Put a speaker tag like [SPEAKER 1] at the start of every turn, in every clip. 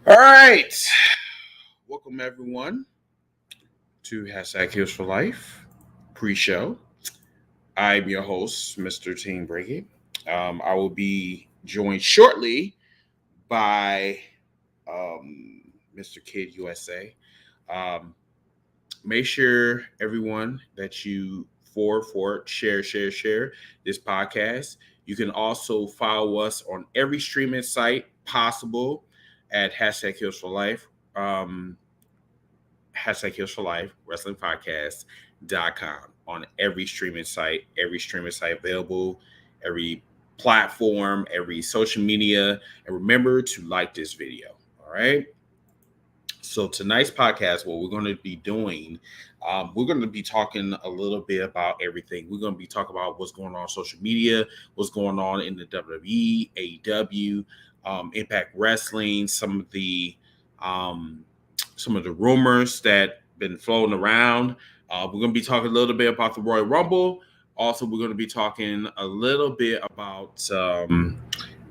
[SPEAKER 1] All right. Welcome, everyone, to Hashtag Heals for Life pre-show. I'm your host, Mr. Team Breaking. I will be joined shortly by Mr. Kid USA. Um, Make sure, everyone, that you share this podcast. You can also follow us on every streaming site possible at Hashtag Heals for Life. Um, Hashtag Heals for Life Wrestling Podcast.com on every streaming site available, every platform, every social media. And remember to like this video. All right. So tonight's podcast, what we're going to be doing, we're going to be talking a little bit about everything. We're going to be talking about what's going on social media, what's going on in the WWE, AEW, Impact Wrestling, um, some of the rumors that been floating around. We're going to be talking a little bit about the Royal Rumble. Also, we're going to be talking a little bit about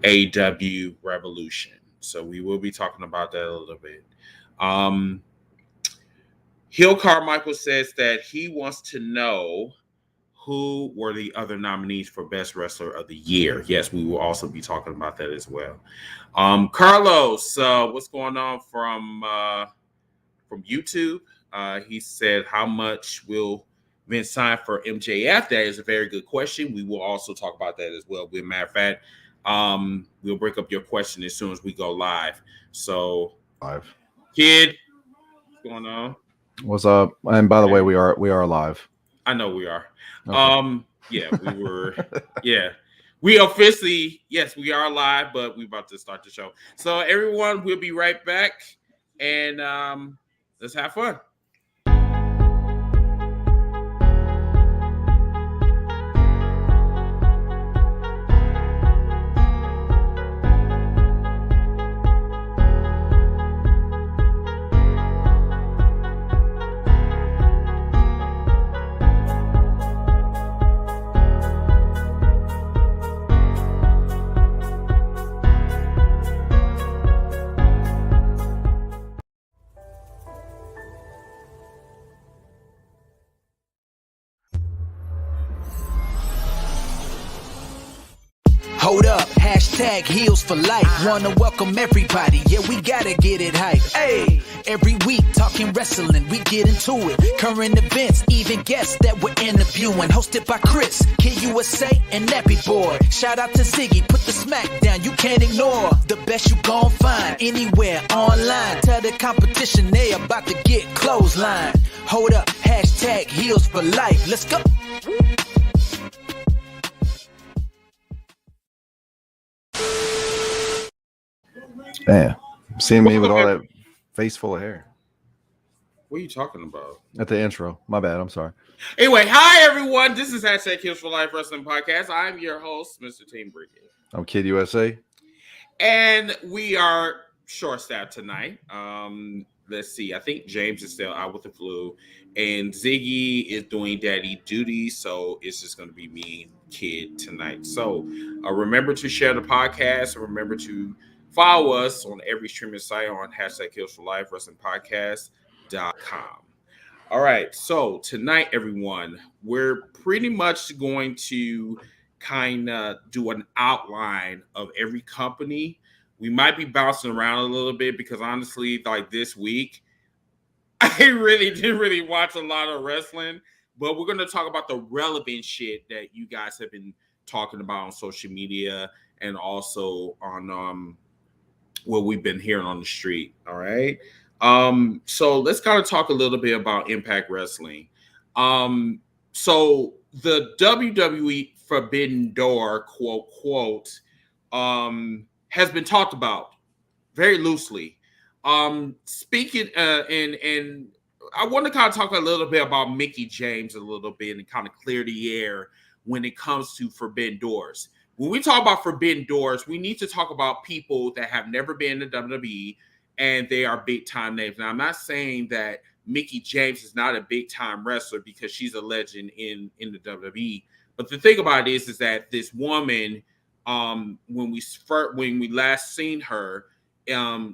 [SPEAKER 1] AEW Revolution. So we will be talking about that a little bit. Hill Carmichael says that he wants to know who were the other nominees for Best Wrestler of the Year. Yes, we will also be talking about that as well. Carlos, what's going on from YouTube? He said, "How much will Vince sign for MJF?" That is a very good question. We will also talk about that as well. As a matter of fact, we'll break up your question as soon as we go live. So,
[SPEAKER 2] Live.
[SPEAKER 1] Kid, what's going on?
[SPEAKER 2] What's up? And by the way, we are live.
[SPEAKER 1] I know we are.
[SPEAKER 2] Okay.
[SPEAKER 1] Yeah, we were. Yeah, we officially, yes, we are live, but we're about to start the show. So everyone, we'll be right back, and let's have fun.
[SPEAKER 3] Hold up, hashtag heels for life. Wanna welcome everybody, yeah, we gotta get it hype. Hey, every week talking wrestling, we get into it. Current events, even guests that we're interviewing. Hosted by Chris, Kid USA, and Nappy Boy. Shout out to Ziggy, put the smack down, you can't ignore. The best you gon' find anywhere online. Tell the competition they about to get clothesline. Hold up, hashtag heels for life. Let's go.
[SPEAKER 2] Man, seeing me with all that face full of hair
[SPEAKER 1] What are you talking about?
[SPEAKER 2] at the intro. My bad. I'm sorry.
[SPEAKER 1] Anyway, hi everyone. This is Hashtag Heels for Life Wrestling Podcast. I'm your host, Mr. Team Brigade.
[SPEAKER 2] I'm Kid USA.
[SPEAKER 1] And we are short-staffed tonight. Let's see. I think James is still out with the flu, and Ziggy is doing daddy duty, so it's just going to be me and Kid tonight. So remember to share the podcast, and remember to follow us on every streaming site on Hashtag Heels for Life Wrestling Podcast.com. All right. So tonight, everyone, we're pretty much going to kind of do an outline of every company. We might be bouncing around a little bit because honestly, like this week, I really didn't really watch a lot of wrestling, but we're going to talk about the relevant shit that you guys have been talking about on social media and also on what we've been hearing on the street. All right. So let's kind of talk a little bit about Impact Wrestling. So the WWE Forbidden Door, quote, has been talked about very loosely. Speaking and I want to kind of talk a little bit about Mickie James a little bit and kind of clear the air when it comes to Forbidden Doors. When we talk about Forbidden Doors, we need to talk about people that have never been to WWE and they are big time names. Now, I'm not saying that Mickie James is not a big time wrestler because she's a legend in the WWE. But the thing about it is that this woman, when we last seen her,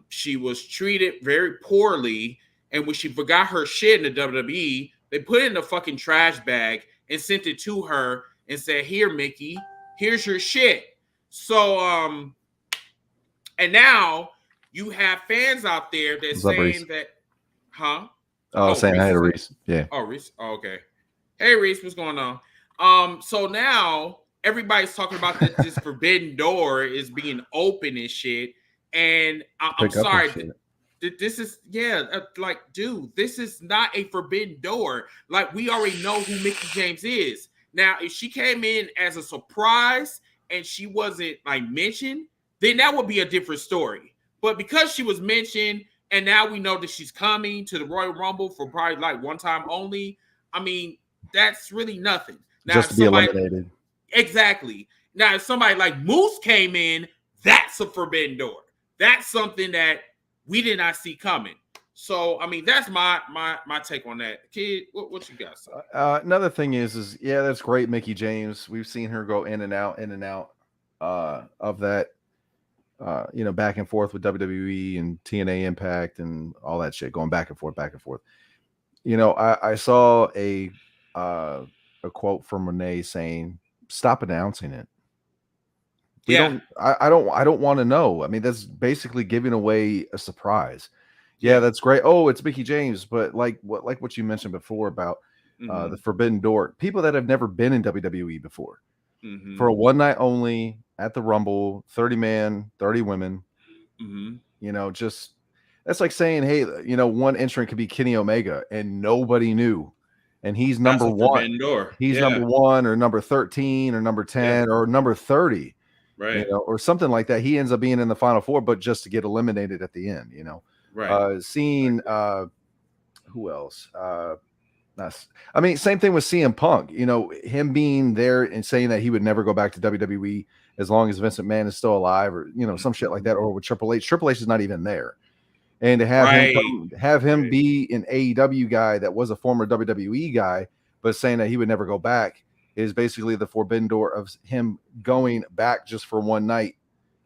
[SPEAKER 1] She was treated very poorly, and when she forgot her shit in the WWE, they put it in a fucking trash bag and sent it to her and said, "Here, Mickey, here's your shit." So, and now you have fans out there that's
[SPEAKER 2] What's up, Reese?
[SPEAKER 1] saying that, huh?
[SPEAKER 2] Oh, saying
[SPEAKER 1] Reese
[SPEAKER 2] hi
[SPEAKER 1] is
[SPEAKER 2] to
[SPEAKER 1] here.
[SPEAKER 2] Reese. Yeah.
[SPEAKER 1] Oh, Reese. Oh, okay. Hey, Reese, what's going on? So now everybody's talking about that this forbidden door is being open and shit. And I'm
[SPEAKER 2] Pick up and
[SPEAKER 1] sorry.
[SPEAKER 2] shit.
[SPEAKER 1] This is, like, dude, this is not a forbidden door. Like, we already know who Mickey James is. Now, if she came in as a surprise and she wasn't like mentioned, then that would be a different story. But because she was mentioned, and now we know that she's coming to the Royal Rumble for probably like one time only, I mean, that's really nothing. Now,
[SPEAKER 2] Just to be eliminated.
[SPEAKER 1] Exactly. Now, if somebody like Moose came in, that's a forbidden door. That's something that we did not see coming. So, I mean, that's my take on that. Kid, what you got?
[SPEAKER 2] Another thing is yeah, that's great, Mickey James. We've seen her go in and out of that. Back and forth with WWE and TNA Impact and all that shit, going back and forth. I saw a quote from Renee saying, "Stop announcing it." I don't want to know. I mean, that's basically giving away a surprise. Yeah, that's great. Oh, it's Mickey James, but like what you mentioned before about the Forbidden Door, people that have never been in WWE before, for a one night only at the Rumble, 30 man, 30 women. Just that's like saying, hey, one entrant could be Kenny Omega and nobody knew, and he's number one. He's number 1 or number 13 or number 10 or number 30.
[SPEAKER 1] Right.
[SPEAKER 2] Or something like that. He ends up being in the final 4, but just to get eliminated at the end,
[SPEAKER 1] Right.
[SPEAKER 2] Seeing who else? Same thing with CM Punk, him being there and saying that he would never go back to WWE as long as Vince McMahon is still alive, or some shit like that, or with Triple H. Triple H is not even there. And to have him be an AEW guy that was a former WWE guy, but saying that he would never go back, is basically the forbidden door of him going back just for one night,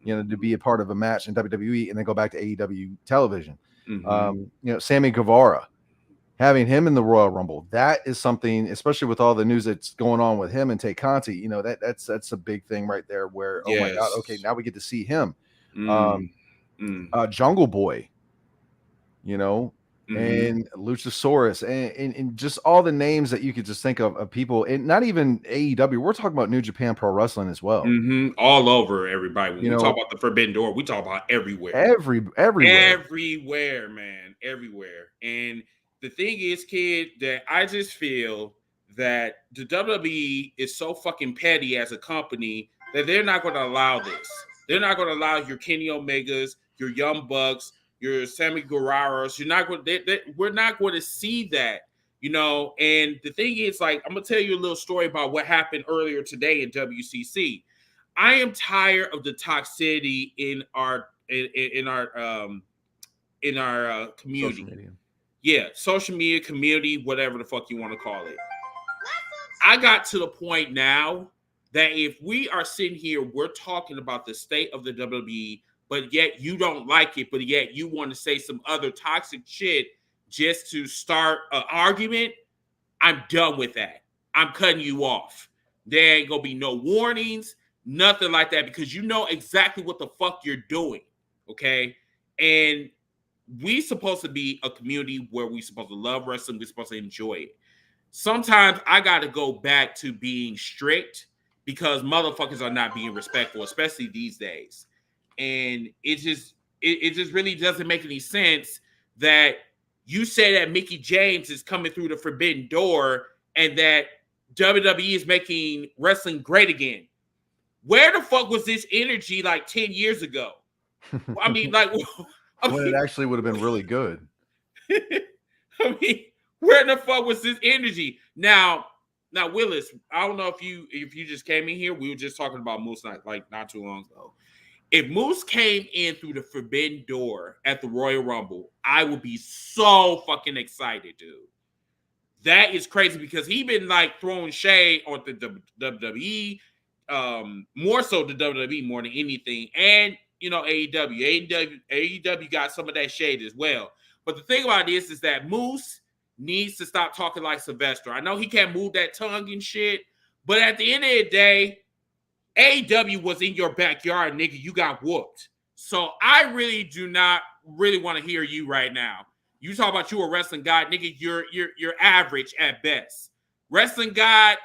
[SPEAKER 2] to be a part of a match in WWE and then go back to AEW television. Sammy Guevara, having him in the Royal Rumble, that is something, especially with all the news that's going on with him and Tay Conti, that's a big thing right there where, oh my God, okay, now we get to see him. Jungle Boy, and Luchasaurus and just all the names that you could just think of people, and not even AEW. We're talking about New Japan Pro Wrestling as well.
[SPEAKER 1] All over, everybody. When we talk about the Forbidden Door, we talk about everywhere. Everywhere, man. Everywhere. And the thing is, kid, that I just feel that the WWE is so fucking petty as a company that they're not going to allow this. They're not going to allow your Kenny Omegas, your Young Bucks, your Sammy Guerreros. You're not going. We're not going to see that, And the thing is, like, I'm gonna tell you a little story about what happened earlier today in WCC. I am tired of the toxicity in our community. Social media community, whatever the fuck you want to call it. I got to the point now that if we are sitting here, we're talking about the state of the WWE, but yet you don't like it, but yet you want to say some other toxic shit just to start an argument, I'm done with that. I'm cutting you off. There ain't gonna be no warnings, nothing like that, because you know exactly what the fuck you're doing, okay? And we supposed to be a community where we supposed to love wrestling, we're supposed to enjoy it. Sometimes I got to go back to being strict because motherfuckers are not being respectful, especially these days. And it just really doesn't make any sense that you say that Mickey James is coming through the forbidden door and that WWE is making wrestling great again. Where the fuck was this energy like 10 years ago? I mean,
[SPEAKER 2] when it actually would have been really good.
[SPEAKER 1] I mean, where the fuck was this energy? Now, Willis, I don't know if you just came in here. We were just talking about Moose Knight like not too long ago. If Moose came in through the forbidden door at the Royal Rumble, I would be so fucking excited, dude. That is crazy because he been like throwing shade on the WWE, more so the WWE more than anything. And AEW. AEW got some of that shade as well. But the thing about this is that Moose needs to stop talking like Sylvester. I know he can't move that tongue and shit, but at the end of the day, AEW was in your backyard, nigga. You got whooped. So I really do not really want to hear you right now. You talk about you a wrestling god, nigga. You're average at best. Wrestling god,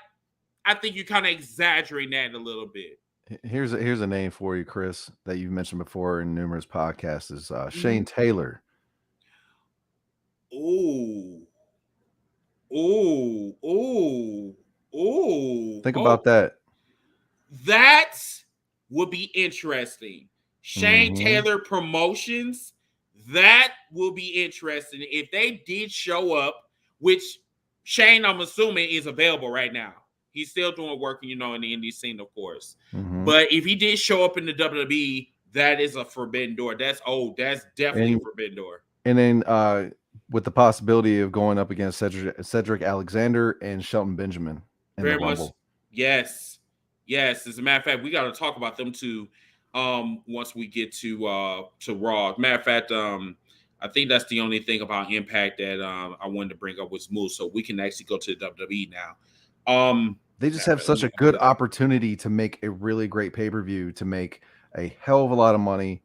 [SPEAKER 1] I think you're kind of exaggerating that a little bit.
[SPEAKER 2] Here's a name for you, Chris, that you've mentioned before in numerous podcasts is Shane Taylor.
[SPEAKER 1] Ooh.
[SPEAKER 2] Think about that.
[SPEAKER 1] That would be interesting. Shane Taylor Promotions, that will be interesting. If they did show up, which Shane, I'm assuming, is available right now. He's still doing work, in the indie scene, of course. But if he did show up in the WWE, that is a forbidden door. That's definitely a forbidden door.
[SPEAKER 2] And then with the possibility of going up against Cedric Alexander and Shelton Benjamin in the Rumble.
[SPEAKER 1] Yes. As a matter of fact, we got to talk about them too once we get to Raw. Matter of fact, I think that's the only thing about Impact that I wanted to bring up was Moose, so we can actually go to the WWE now.
[SPEAKER 2] They just have such a good opportunity to make a really great pay-per-view, to make a hell of a lot of money,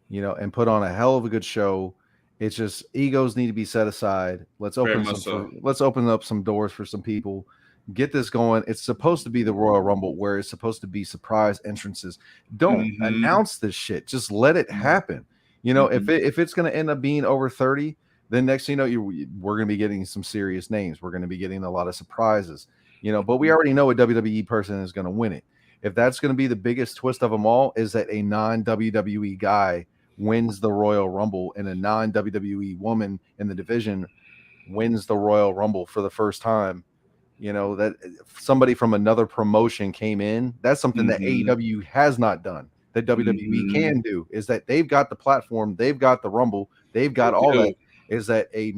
[SPEAKER 2] and put on a hell of a good show. It's just egos need to be set aside. Let's open up some doors for some people. Get this going. It's supposed to be the Royal Rumble, where it's supposed to be surprise entrances. Don't announce this shit. Just let it happen. If it's going to end up being over 30, then next thing you know, we're going to be getting some serious names. We're going to be getting a lot of surprises. But we already know a WWE person is going to win it. If that's going to be the biggest twist of them all, is that a non-WWE guy wins the Royal Rumble and a non-WWE woman in the division wins the Royal Rumble for the first time. That somebody from another promotion came in. That's something that AEW has not done. That WWE can do is that they've got the platform, they've got the Rumble, they've got all that. Is that a a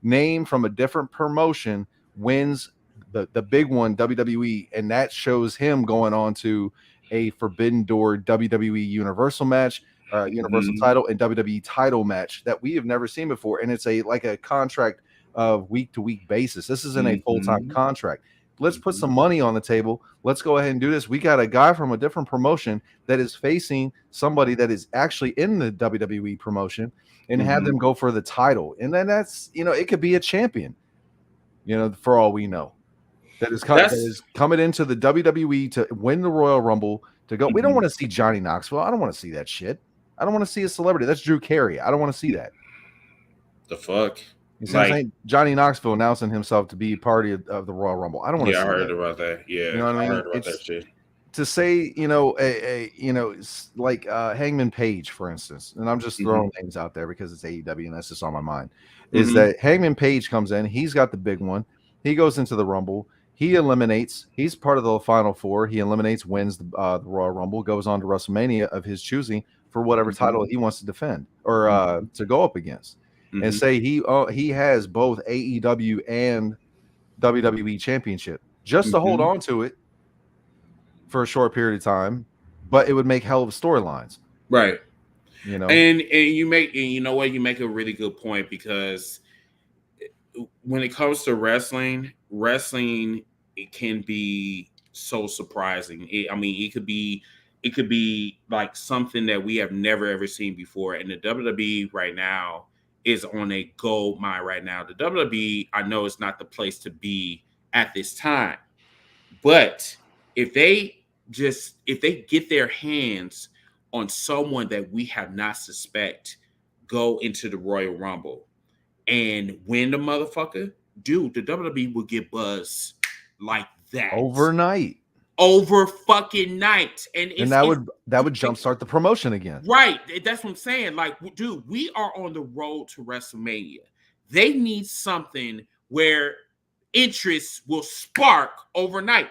[SPEAKER 2] name from a different promotion wins the big one, WWE, and that shows him going on to a Forbidden Door WWE Universal match, Universal title and WWE title match that we have never seen before, and it's like a contract of week-to-week basis. This isn't a full-time contract. Let's put some money on the table. Let's go ahead and do this. We got a guy from a different promotion that is facing somebody that is actually in the WWE promotion and have them go for the title. And then that's, it could be a champion, for all we know. That is coming into the WWE to win the Royal Rumble to go. We don't want to see Johnny Knoxville. I don't want to see that shit. I don't want to see a celebrity. That's Drew Carey. I don't want to see that.
[SPEAKER 1] The fuck?
[SPEAKER 2] Johnny Knoxville announcing himself to be part of the Royal Rumble. I don't want to see that.
[SPEAKER 1] I heard about that. Yeah,
[SPEAKER 2] you know what I mean?
[SPEAKER 1] heard about that shit.
[SPEAKER 2] To say, like Hangman Page, for instance, and I'm just throwing names out there because it's AEW and that's just on my mind, is that Hangman Page comes in. He's got the big one. He goes into the Rumble. He eliminates. He's part of the Final Four. He eliminates, wins the Royal Rumble, goes on to WrestleMania of his choosing for whatever title he wants to defend or to go up against. And say he has both AEW and WWE championship just to hold on to it for a short period of time, but it would make hell of storylines,
[SPEAKER 1] right? And you make a really good point, because when it comes to wrestling it can be so surprising. It could be like something that we have never ever seen before, and the WWE right now is on a gold mine right now. The WWE, I know, is not the place to be at this time, but if they get their hands on someone that we have not suspect go into the Royal Rumble and win the motherfucker, dude, the WWE will get buzz like that over fucking night, and that
[SPEAKER 2] would jumpstart the promotion again,
[SPEAKER 1] right? That's what I'm saying. Like, dude, we are on the road to WrestleMania. They need something where interest will spark overnight.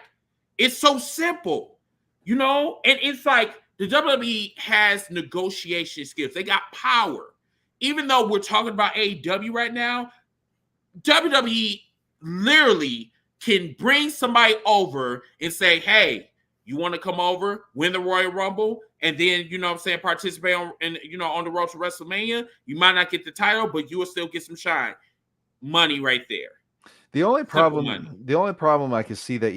[SPEAKER 1] It's so simple, and it's like the WWE has negotiation skills. They got power. Even though we're talking about AEW right now, WWE literally can bring somebody over and say, hey, You want to come over, win the Royal Rumble, and then, you know what I'm saying, participate on the road to WrestleMania. You might not get the title, but you will still get some shine. Money right there.
[SPEAKER 2] The only problem I can see that,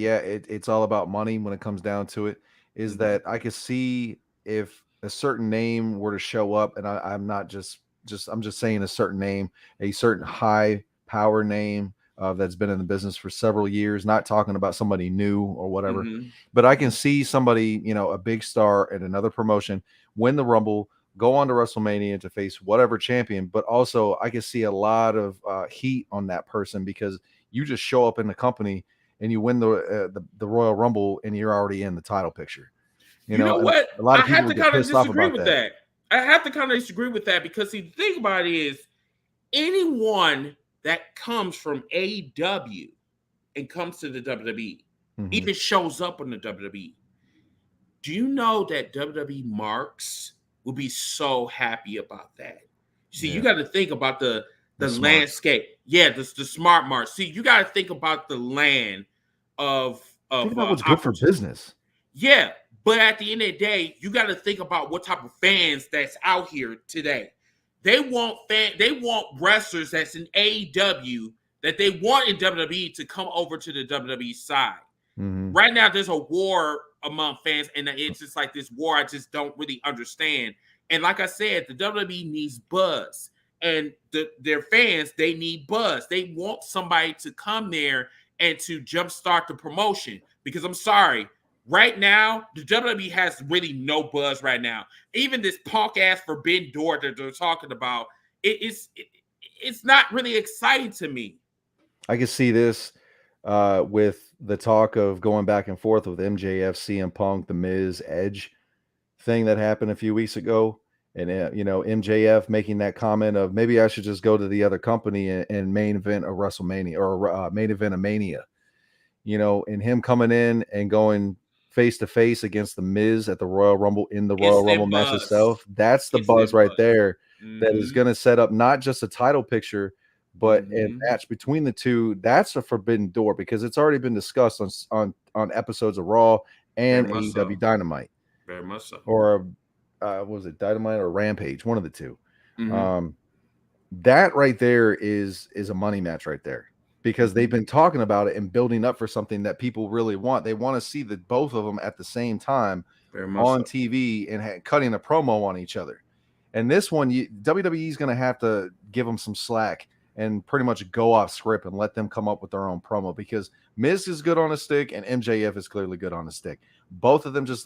[SPEAKER 2] it's all about money when it comes down to it, is that I could see if a certain name were to show up, and I'm not I'm just saying a certain name, a certain high power name that's been in the business for several years, not talking about somebody new or whatever, but I can see somebody, a big star at another promotion, win the Rumble, go on to WrestleMania to face whatever champion, but also I can see a lot of heat on that person because you just show up in the company and you win the Royal Rumble and you're already in the title picture.
[SPEAKER 1] You know what?
[SPEAKER 2] A lot of people
[SPEAKER 1] have to
[SPEAKER 2] get pissed off about
[SPEAKER 1] that. I have to kind of disagree with that because see, the thing about it is anyone that comes from AEW and comes to the WWE, even shows up on the WWE, do you know that WWE marks will be so happy about that? See, you got to think about the landscape. Yeah, the smart mark. See, you got to think about the land of
[SPEAKER 2] think about what's good for business.
[SPEAKER 1] Yeah, but at the end of the day, you got to think about what type of fans that's out here today. They want wrestlers that's in AEW that they want in WWE to come over to the WWE side. Right now, there's a war among fans, and it's just like this war I just don't really understand. And like I said, the WWE needs buzz, and their fans, they need buzz. They want somebody to come there and to jumpstart the promotion. Because I'm sorry, right now, the WWE has really no buzz right now. Even this punk-ass Forbidden Door that they're talking about, it's not really exciting to me.
[SPEAKER 2] I can see this with the talk of going back and forth with MJF, CM Punk, The Miz, Edge thing that happened a few weeks ago. And, MJF making that comment of maybe I should just go to the other company and main event a WrestleMania or main event a Mania, and him coming in and going face to face against The Miz at the Royal Rumble in the Royal Rumble match itself. That's the buzz right there that is going to set up not just a title picture, but a match between the two. That's a forbidden door because it's already been discussed on episodes of Raw and AEW Dynamite.
[SPEAKER 1] Very much so.
[SPEAKER 2] Or was it Dynamite or Rampage? One of the two. That right there is a money match right there because they've been talking about it and building up for something that people really want. They want to see the both of them at the same time on TV and cutting a promo on each other. And this one, WWE is going to have to give them some slack and pretty much go off script and let them come up with their own promo because Miz is good on a stick and MJF is clearly good on a stick. Both of them just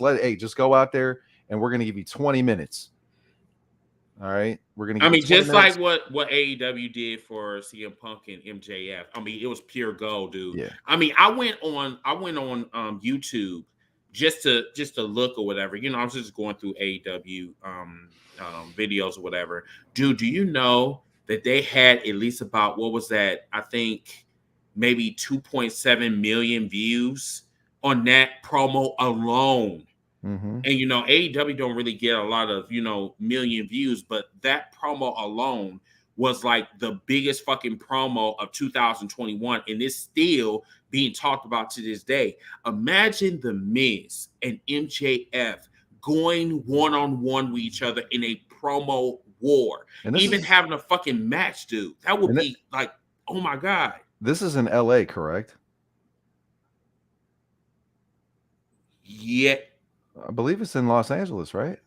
[SPEAKER 2] go out there and we're going to give you 20 minutes. All right. We're going to give you 20
[SPEAKER 1] just minutes. Like what AEW did for CM Punk and MJF. I mean, it was pure gold, dude.
[SPEAKER 2] Yeah.
[SPEAKER 1] I mean, I went on YouTube just to look or whatever. I was just going through AEW videos or whatever. Dude, do you know that they had at least about, what was that? I think maybe 2.7 million views on that promo alone. And, AEW don't really get a lot of, million views, but that promo alone was like the biggest fucking promo of 2021. And it's still being talked about to this day. Imagine The Miz and MJF going one-on-one with each other in a promo war, even having a fucking match, dude. That would be like, oh my God.
[SPEAKER 2] This is in LA, correct?
[SPEAKER 1] Yeah.
[SPEAKER 2] I believe it's in Los Angeles, right?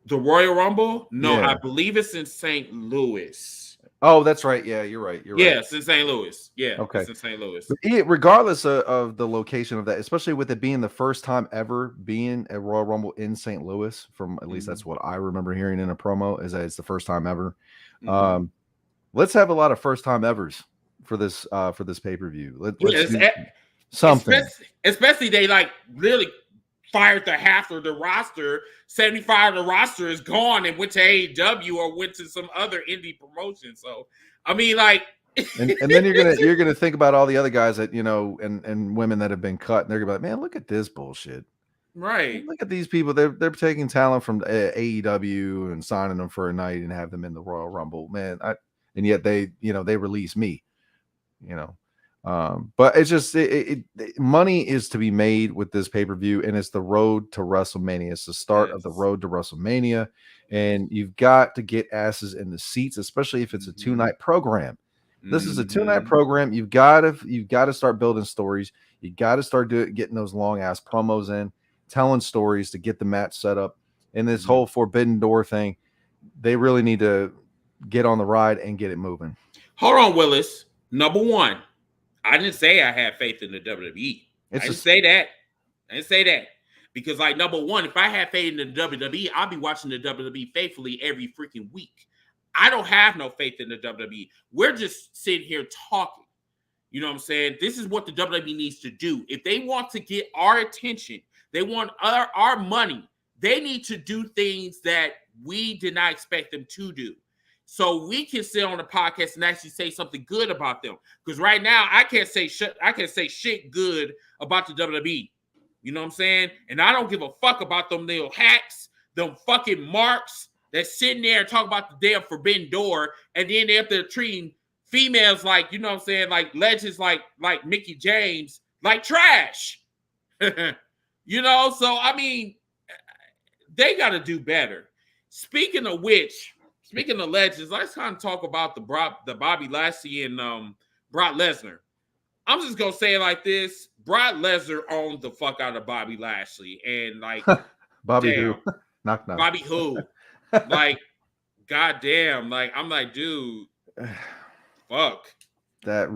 [SPEAKER 1] The Royal Rumble? No, I believe it's in St. Louis.
[SPEAKER 2] Oh, that's right. Yeah, you're right.
[SPEAKER 1] Yeah, it's in St. Louis. Yeah,
[SPEAKER 2] okay.
[SPEAKER 1] It's in St. Louis.
[SPEAKER 2] Regardless of the location of that, especially with it being the first time ever being a Royal Rumble in St. Louis, from at least that's what I remember hearing in a promo, is that it's the first time ever. Let's have a lot of first time evers for this pay-per-view. Let's do something.
[SPEAKER 1] Especially they like really fired the half of the roster. 75 of the roster is gone and went to AEW or went to some other indie promotion. So I mean, like,
[SPEAKER 2] and then you're gonna think about all the other guys that and women that have been cut, and they're gonna be like, man, look at this bullshit.
[SPEAKER 1] Right.
[SPEAKER 2] Look at these people. They're taking talent from AEW and signing them for a night and have them in the Royal Rumble, man. And yet they release me. But it's just money is to be made with this pay-per-view, and it's the road to WrestleMania. It's the start of the road to WrestleMania, and you've got to get asses in the seats, especially if it's a 2-night program. This is a 2-night program. You've got to start building stories. You got to start getting those long ass promos in, telling stories to get the match set up. And this whole Forbidden Door thing, they really need to get on the ride and get it moving.
[SPEAKER 1] Hold on, Willis. Number one, I didn't say I had faith in the WWE. I didn't say that. Because, like, number one, if I had faith in the WWE, I'd be watching the WWE faithfully every freaking week. I don't have no faith in the WWE. We're just sitting here talking. You know what I'm saying? This is what the WWE needs to do. If they want to get our attention, they want our money, they need to do things that we did not expect them to do. So we can sit on the podcast and actually say something good about them. Because right now, I can't say shit good about the WWE. You know what I'm saying? And I don't give a fuck about them little hacks, them fucking marks that's sitting there and talk about the damn Forbidden Door, and then they're up there treating females like, you know what I'm saying, like legends like Mickey James, like trash. You know, so I mean, they got to do better. Speaking of legends, let's kind of talk about the Bobby Lashley and Brock Lesnar. I'm just gonna say it like this: Brock Lesnar owned the fuck out of Bobby Lashley, and like
[SPEAKER 2] Bobby who? Knock knock.
[SPEAKER 1] Bobby who? Like, goddamn! Like, I'm like, dude, fuck.
[SPEAKER 2] That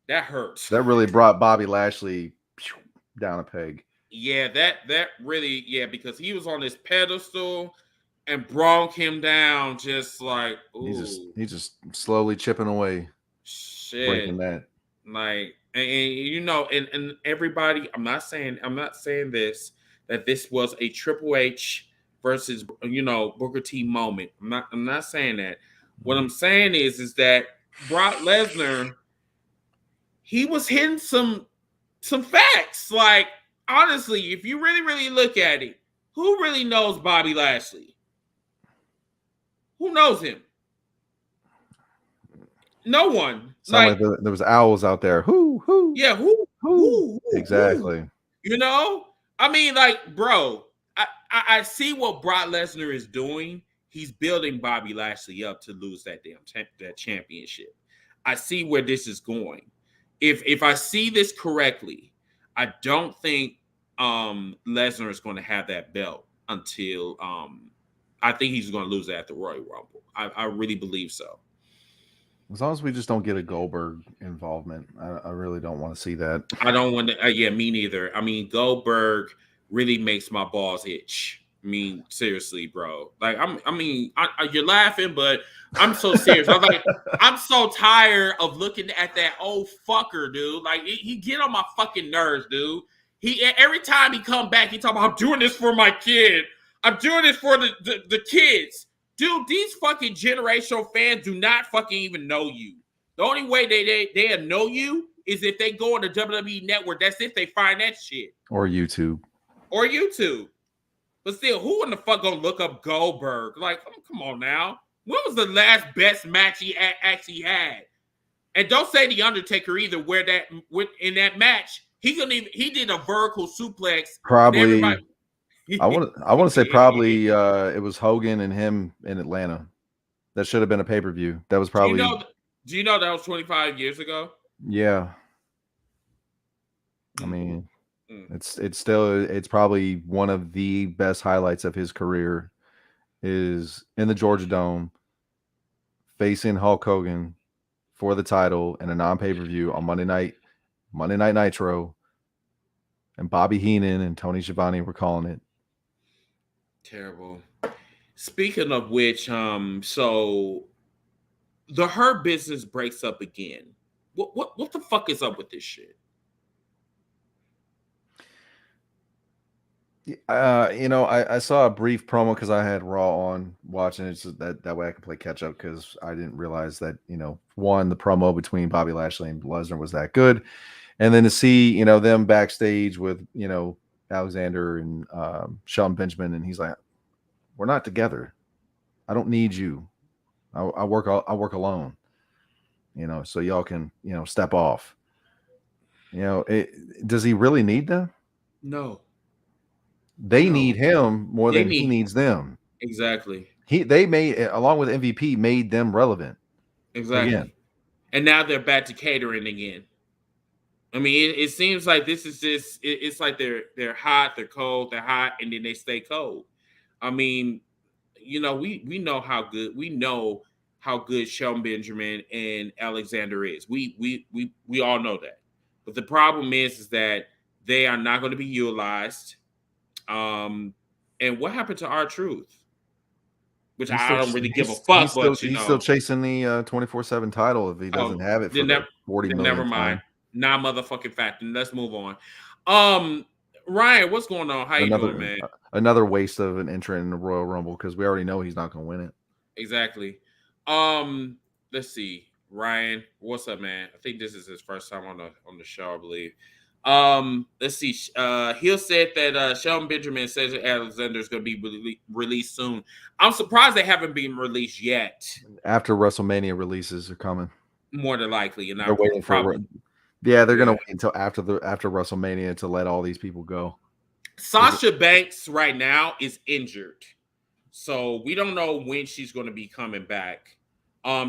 [SPEAKER 1] hurts.
[SPEAKER 2] That really brought Bobby Lashley down a peg.
[SPEAKER 1] Yeah, that really, because he was on this pedestal and brought him down, just like, ooh.
[SPEAKER 2] He's just slowly chipping away.
[SPEAKER 1] Shit.
[SPEAKER 2] Breaking that.
[SPEAKER 1] Like, and you know, and everybody, I'm not saying this, that this was a Triple H versus, you know, Booker T moment. I'm not saying that. What I'm saying is that Brock Lesnar, he was hitting some facts. Like, honestly, if you really, really look at it, who really knows Bobby Lashley? Who knows him? No one.
[SPEAKER 2] Like there was owls out there. Who?
[SPEAKER 1] Yeah, who?
[SPEAKER 2] Exactly.
[SPEAKER 1] Who? You know? I mean, like, bro, I see what Brock Lesnar is doing. He's building Bobby Lashley up to lose that damn that championship. I see where this is going. If I see this correctly, I don't think Lesnar is going to have that belt until I think he's going to lose it at the Royal Rumble. I really believe so.
[SPEAKER 2] As long as we just don't get a Goldberg involvement, I really don't want to see that.
[SPEAKER 1] I don't want to. Yeah, me neither. I mean, Goldberg really makes my balls itch. I mean, seriously, bro. Like, you're laughing, but I'm so serious. I'm so tired of looking at that old fucker, dude. Like, he get on my fucking nerves, dude. Every time he come back, he talk about, I'm doing this for my kid. I'm doing this for the kids. Dude, these fucking generational fans do not fucking even know you. The only way they know you is if they go on the WWE Network. That's if they find that shit.
[SPEAKER 2] Or YouTube.
[SPEAKER 1] But still, who in the fuck gonna look up Goldberg? Like, come on now. When was the last best match he actually had? And don't say The Undertaker either, where in that match, he did a vertical suplex.
[SPEAKER 2] Probably. I want to say probably it was Hogan and him in Atlanta. That should have been a pay-per-view. That was probably.
[SPEAKER 1] Do you know that was 25 years ago?
[SPEAKER 2] Yeah. I mean, it's probably one of the best highlights of his career is in the Georgia Dome facing Hulk Hogan for the title in a non-pay-per-view on Monday Night Nitro, and Bobby Heenan and Tony Schiavone were calling it.
[SPEAKER 1] Terrible. Speaking of which, so the Hurt Business breaks up again. What the fuck is up with this shit?
[SPEAKER 2] I saw a brief promo because I had Raw on watching it, so that way I could play catch up because I didn't realize that, one, the promo between Bobby Lashley and Lesnar was that good. And then to see, them backstage with, Alexander and Shelton Benjamin, and he's like, we're not together. I don't need you. I work alone. So y'all can, step off. Does he really need them?
[SPEAKER 1] No.
[SPEAKER 2] They need him more than he needs them.
[SPEAKER 1] Exactly.
[SPEAKER 2] They made, along with MVP, made them relevant.
[SPEAKER 1] Exactly.
[SPEAKER 2] Again.
[SPEAKER 1] And now they're back to catering again. I mean, it seems like this is just it's like they're hot, they're cold, they're hot, and then they stay cold. I mean, we know how good Shelton Benjamin and Alexander is. We all know that. But the problem is that they are not going to be utilized. And what happened to R-Truth? Which I don't really give a fuck.
[SPEAKER 2] He's still chasing the 24/7 title if he doesn't have it for the 40 million.
[SPEAKER 1] Never mind. Not motherfucking fact. And let's move on. Ryan, what's going on? How you doing, man?
[SPEAKER 2] Another waste of an entrant in the Royal Rumble because we already know he's not going to win it.
[SPEAKER 1] Exactly. Let's see. Ryan, what's up, man? I think this is his first time on the show, I believe. Let's see. Hill said that Shelton Benjamin says that Alexander is going to be released soon. I'm surprised they haven't been released yet.
[SPEAKER 2] After WrestleMania releases are coming,
[SPEAKER 1] more than likely, and
[SPEAKER 2] they're waiting for. Yeah, they're going to wait until after WrestleMania to let all these people go.
[SPEAKER 1] Sasha Banks right now is injured, so we don't know when she's going to be coming back.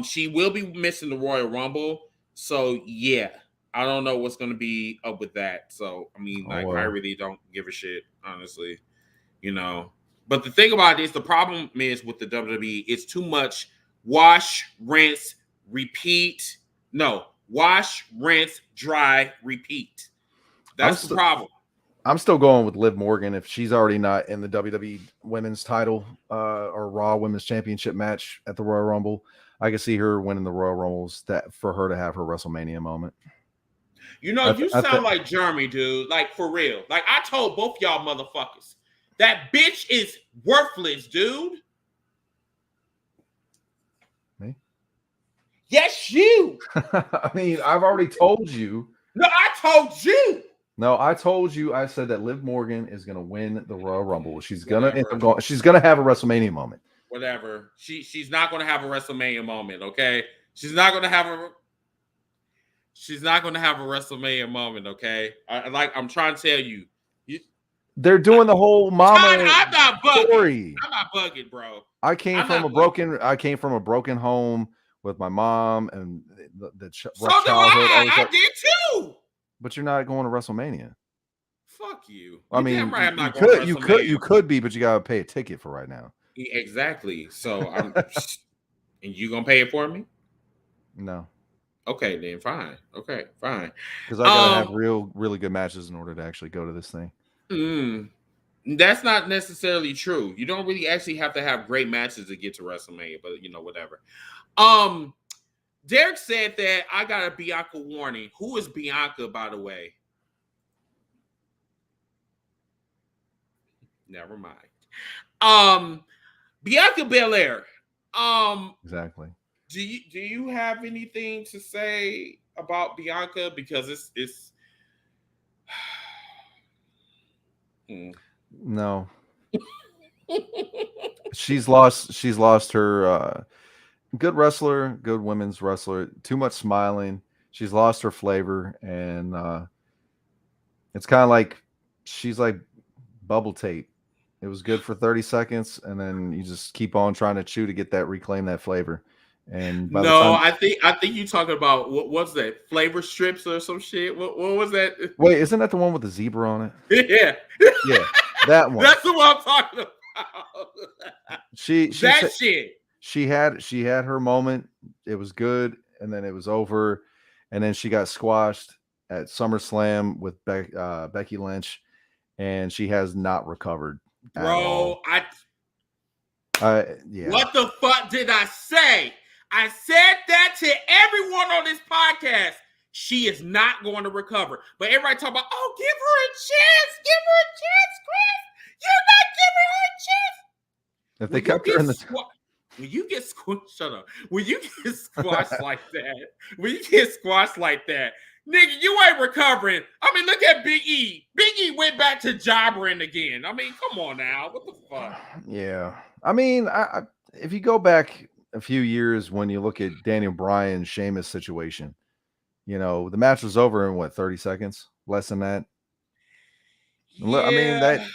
[SPEAKER 1] She will be missing the Royal Rumble, so yeah. I don't know what's going to be up with that. So, I mean, I really don't give a shit, honestly. But the thing about this, the problem is with the WWE, it's too much wash, rinse, repeat. No, wash, rinse, dry, repeat. That's the problem.
[SPEAKER 2] I'm still going with Liv Morgan. If she's already not in the WWE Women's title or Raw Women's Championship match at the Royal Rumble, I can see her winning the Royal Rumbles for her to have her WrestleMania moment.
[SPEAKER 1] You sound like Jeremy, dude. Like, for real. Like, I told both y'all motherfuckers. That bitch is worthless, dude.
[SPEAKER 2] Me?
[SPEAKER 1] Yes, you.
[SPEAKER 2] I mean, I've already told you.
[SPEAKER 1] No, I told you.
[SPEAKER 2] No, I told you. I said that Liv Morgan is going to win the Royal Rumble. She's going to end up going. She's going to have a WrestleMania moment.
[SPEAKER 1] Whatever. She's not going to have a WrestleMania moment, okay? She's not going to have a WrestleMania moment, okay? I'm trying to tell you.
[SPEAKER 2] They're doing the whole mama
[SPEAKER 1] I'm not bugging.
[SPEAKER 2] Story.
[SPEAKER 1] I'm not bugging, bro.
[SPEAKER 2] I came from a broken home with my mom and the rough childhood.
[SPEAKER 1] I did too.
[SPEAKER 2] But you're not going to WrestleMania.
[SPEAKER 1] Fuck you.
[SPEAKER 2] I mean, you could be, but you gotta pay a ticket for right now.
[SPEAKER 1] Exactly. So I'm and you gonna pay it for me?
[SPEAKER 2] No.
[SPEAKER 1] Okay, then fine. Okay, fine.
[SPEAKER 2] Because I gotta have really good matches in order to actually go to this thing.
[SPEAKER 1] That's not necessarily true. You don't really actually have to have great matches to get to WrestleMania, but whatever. Derek said that I got a Bianca warning. Who is Bianca, by the way? Never mind. Bianca Belair.
[SPEAKER 2] Exactly.
[SPEAKER 1] Do you have anything to say about Bianca? Because it's
[SPEAKER 2] no. She's lost her good wrestler, good women's wrestler. Too much smiling. She's lost her flavor, and it's kind of like she's like bubble tape. It was good for 30 seconds, and then you just keep on trying to chew to reclaim that flavor. And
[SPEAKER 1] I think you talking about what's that, flavor strips or some shit? What was that?
[SPEAKER 2] Wait, isn't that the one with the zebra on it?
[SPEAKER 1] Yeah,
[SPEAKER 2] that one.
[SPEAKER 1] That's the one I'm talking about.
[SPEAKER 2] Shit. She had her moment. It was good, and then it was over, and then she got squashed at SummerSlam with Becky Lynch, and she has not recovered.
[SPEAKER 1] Bro,
[SPEAKER 2] yeah.
[SPEAKER 1] What the fuck did I say? I said that to everyone on this podcast. She is not going to recover. But everybody talk about, oh, give her a chance. Give her a chance, Chris. You're not giving her a chance.
[SPEAKER 2] If they kept her in the
[SPEAKER 1] when you get squashed, shut up. When you get squashed like that, nigga, you ain't recovering. I mean, look at Big E. Big E went back to jobbering again. I mean, come on now. What the fuck?
[SPEAKER 2] Yeah. I mean, if you go back a few years when you look at Daniel Bryan's Sheamus situation, the match was over in what, 30 seconds, less than that.
[SPEAKER 1] Yeah.
[SPEAKER 2] I mean, that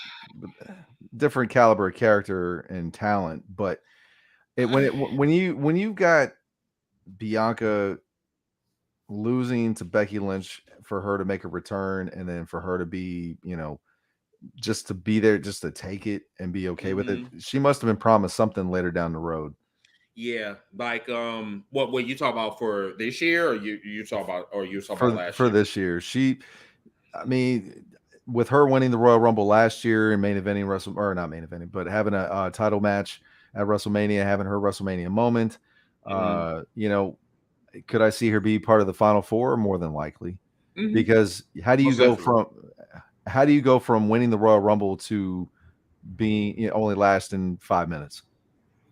[SPEAKER 2] different caliber of character and talent, but when you've got Bianca losing to Becky Lynch for her to make a return, and then for her to be, just to be there, just to take it and be okay with it. She must have been promised something later down the road.
[SPEAKER 1] Yeah, like what you talk about for this year, or you talk about last year?
[SPEAKER 2] For this year. I mean, with her winning the Royal Rumble last year and main eventing not main eventing, but having a title match at WrestleMania, having her WrestleMania moment, could I see her be part of the Final Four? More than likely, because how do you go from winning the Royal Rumble to being only lasting 5 minutes?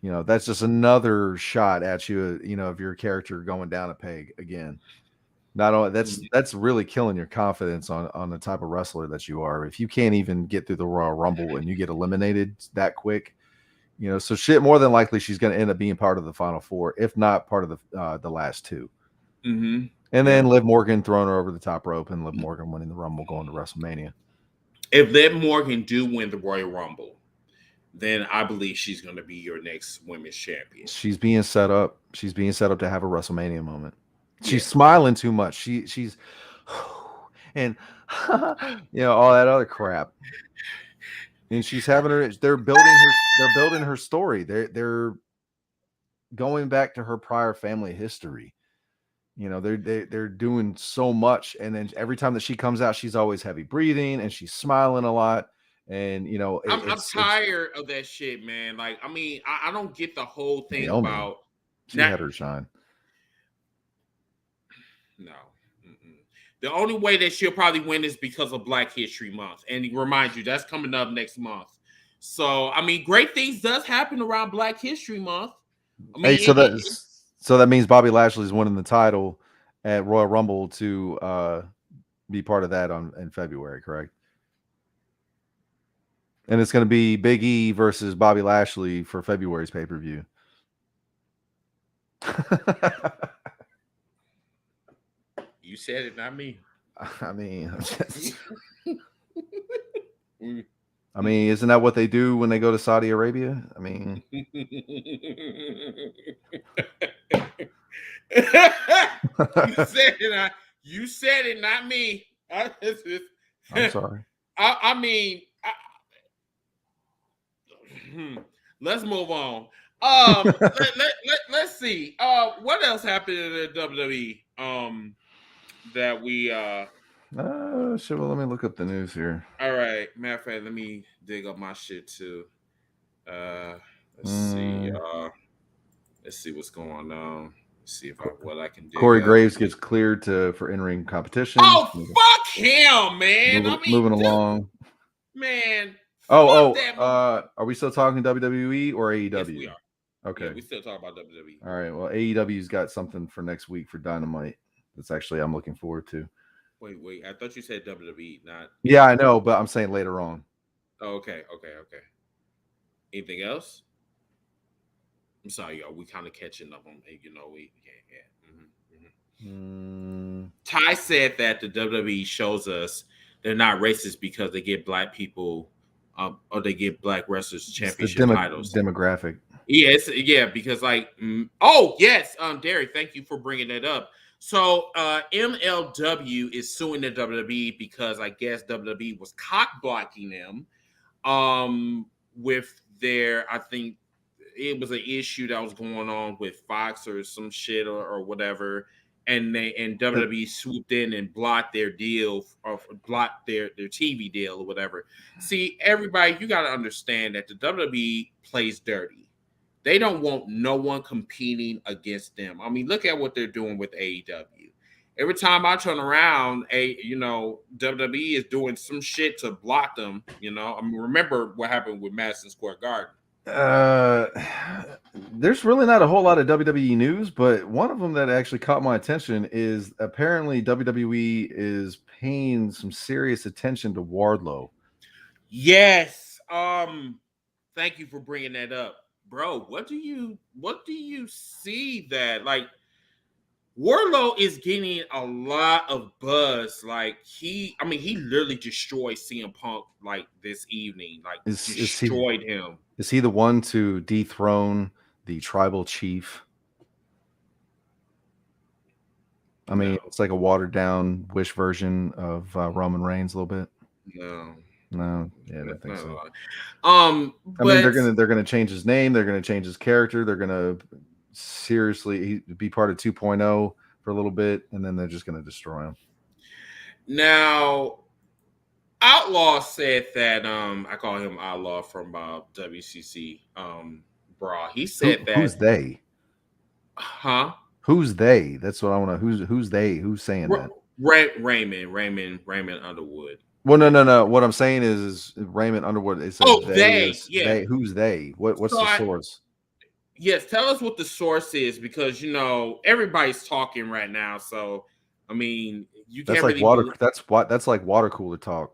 [SPEAKER 2] That's just another shot at you. Of your character going down a peg again. Not only that's really killing your confidence on the type of wrestler that you are. If you can't even get through the Royal Rumble and you get eliminated that quick, so shit. More than likely, she's going to end up being part of the Final Four, if not part of the last two. And then Liv Morgan throwing her over the top rope, and Liv Morgan winning the Rumble, going to WrestleMania.
[SPEAKER 1] If Liv Morgan do win the Royal Rumble, then I believe she's going to be your next women's champion.
[SPEAKER 2] She's being set up. She's being set up to have a WrestleMania moment. She's smiling too much. She's and all that other crap. And she's having her. They're building her story. They're going back to her prior family history. They're doing so much, and then every time that she comes out, she's always heavy breathing and she's smiling a lot. And
[SPEAKER 1] I'm tired of that shit, man. Like, I mean, I don't get the whole thing about.
[SPEAKER 2] She had her shine.
[SPEAKER 1] No. The only way that she'll probably win is because of Black History Month. And remind you, that's coming up next month. So, I mean, great things does happen around Black History Month. I mean,
[SPEAKER 2] so that means Bobby Lashley's winning the title at Royal Rumble to be part of that in February, correct? And it's going to be Big E versus Bobby Lashley for February's pay-per-view.
[SPEAKER 1] You said it, not me.
[SPEAKER 2] I mean, isn't that what they do when they go to Saudi Arabia? I mean,
[SPEAKER 1] you said it, not me.
[SPEAKER 2] I'm sorry.
[SPEAKER 1] I mean, let's move on. Let's see. What else happened in the WWE? That we
[SPEAKER 2] shit. Well, let me look up the news here.
[SPEAKER 1] All right, matter of fact, let me dig up my shit too. Let's see. Let's see what's going on. Let's see what I can do.
[SPEAKER 2] Corey Graves gets cleared for in-ring competition.
[SPEAKER 1] Oh, fuck him, man!
[SPEAKER 2] Moving along,
[SPEAKER 1] man.
[SPEAKER 2] Are we still talking WWE or AEW?
[SPEAKER 1] Yes, we are.
[SPEAKER 2] Okay,
[SPEAKER 1] yeah, we still talk about WWE.
[SPEAKER 2] All right. Well, AEW's got something for next week for Dynamite. That's actually I'm looking forward to.
[SPEAKER 1] Wait. I thought you said WWE, not.
[SPEAKER 2] Yeah, I know, but I'm saying later on.
[SPEAKER 1] Oh, okay. Anything else? I'm sorry, y'all. We kind of catching up on, Ty said that the WWE shows us they're not racist because they get black people, or they get black wrestlers championship titles.
[SPEAKER 2] Demographic.
[SPEAKER 1] Yes, because oh yes, Derek, thank you for bringing that up. So MLW is suing the WWE because I guess WWE was cock blocking them with their, I think it was an issue that was going on with Fox or some shit or whatever, and WWE swooped in and blocked their deal or blocked their TV deal or whatever. See, everybody, you got to understand that the WWE plays dirty. They don't want no one competing against them. I mean, look at what they're doing with AEW. Every time I turn around, WWE is doing some shit to block them. I mean, remember what happened with Madison Square Garden.
[SPEAKER 2] There's really not a whole lot of WWE news, but one of them that actually caught my attention is apparently WWE is paying some serious attention to Wardlow.
[SPEAKER 1] Yes. Thank you for bringing that up. Bro, what do you see that, like, Wardlow is getting a lot of buzz. Like he literally destroyed CM Punk like this evening. Like destroyed him.
[SPEAKER 2] Is he the one to dethrone the tribal chief? I mean, it's like a watered down Wish version of Roman Reigns a little bit. No, yeah, I don't think so. I mean, they're gonna change his name. They're gonna change his character. They're gonna seriously be part of 2.0 for a little bit, and then they're just gonna destroy him.
[SPEAKER 1] Now, Outlaw said that I call him Outlaw from WCC Bra. He said that
[SPEAKER 2] who's they?
[SPEAKER 1] Huh?
[SPEAKER 2] Who's they? That's what I want to. Who's they? Who's saying that?
[SPEAKER 1] Raymond Underwood.
[SPEAKER 2] Well, no. What I'm saying is Raymond Underwood. It says
[SPEAKER 1] they.
[SPEAKER 2] They. Who's they? What's the source?
[SPEAKER 1] Yes, tell us what the source is, because everybody's talking right now. So I mean, you
[SPEAKER 2] that's
[SPEAKER 1] can't
[SPEAKER 2] like
[SPEAKER 1] really
[SPEAKER 2] water. That's like water cooler talk.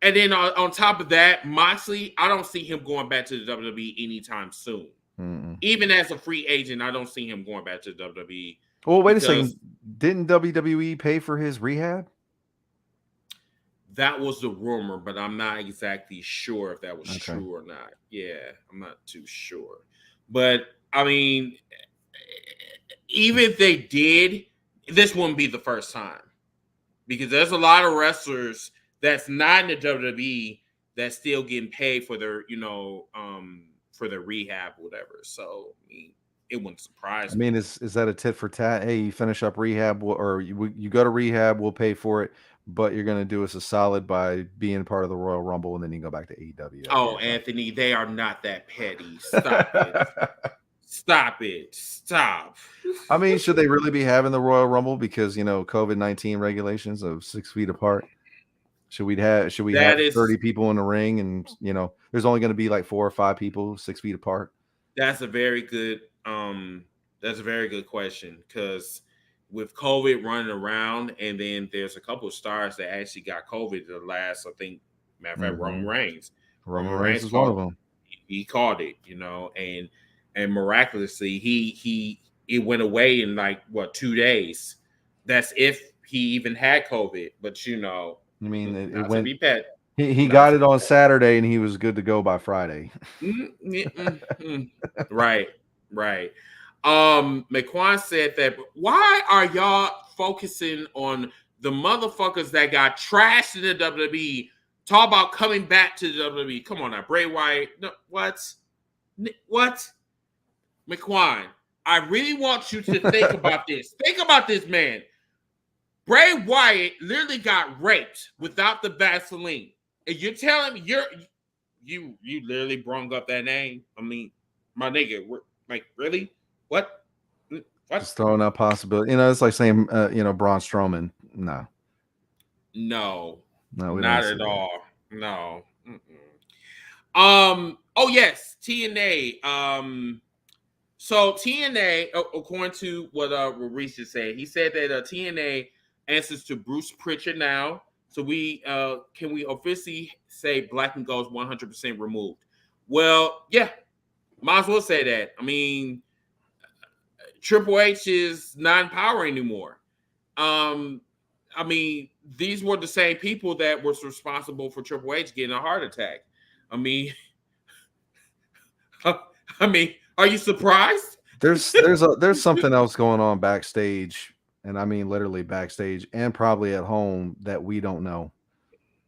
[SPEAKER 1] And then on top of that, Moxley, I don't see him going back to the WWE anytime soon.
[SPEAKER 2] Mm-mm.
[SPEAKER 1] Even as a free agent, I don't see him going back to the WWE.
[SPEAKER 2] Well, wait a second. Didn't WWE pay for his rehab?
[SPEAKER 1] That was the rumor, but I'm not exactly sure if that was true or not. Yeah, I'm not too sure. But, I mean, even if they did, this wouldn't be the first time. Because there's a lot of wrestlers that's not in the WWE that's still getting paid for their, for their rehab or whatever. So, I mean, it wouldn't surprise me.
[SPEAKER 2] I mean, is that a tit for tat? Hey, you finish up rehab, or you go to rehab, we'll pay for it, but you're going to do us a solid by being part of the Royal Rumble, and then you can go back to AEW.
[SPEAKER 1] Oh, Anthony, they are not that petty. Stop it. Stop it. Stop.
[SPEAKER 2] I mean, should they really be having the Royal Rumble because, COVID-19 regulations of 6 feet apart? Should we have 30 people in the ring, and there's only going to be like 4 or 5 people 6 feet apart?
[SPEAKER 1] That's a very good question, because with COVID running around, and then there's a couple of stars that actually got COVID the last, I think, matter of fact, Roman Reigns.
[SPEAKER 2] Roman Reigns is one of them.
[SPEAKER 1] He caught it, and miraculously it went away in 2 days. That's if he even had COVID, but
[SPEAKER 2] I mean, it
[SPEAKER 1] went.
[SPEAKER 2] He got it on Saturday, and he was good to go by Friday.
[SPEAKER 1] Right. McQuan said that, why are y'all focusing on the motherfuckers that got trashed in the WWE? Talk about coming back to the WWE. Come on now, Bray Wyatt. No, what? McQuan, I really want you to think about this. Think about this, man. Bray Wyatt literally got raped without the Vaseline. And you're telling me you literally brung up that name? I mean, my nigga, really? What?
[SPEAKER 2] Just throwing out possibility. It's like saying, Braun Strowman. No,
[SPEAKER 1] not at all. No. Oh yes, TNA. So TNA, according to what Reese just said, he said that TNA answers to Bruce Pritchard now. So can we officially say Black and Gold is 100% removed? Well, yeah, might as well say that. I mean, Triple H is not in power anymore. I mean, these were the same people that was responsible for Triple H getting a heart attack. I mean, are you surprised?
[SPEAKER 2] There's something else going on backstage. And I mean, literally backstage and probably at home that we don't know.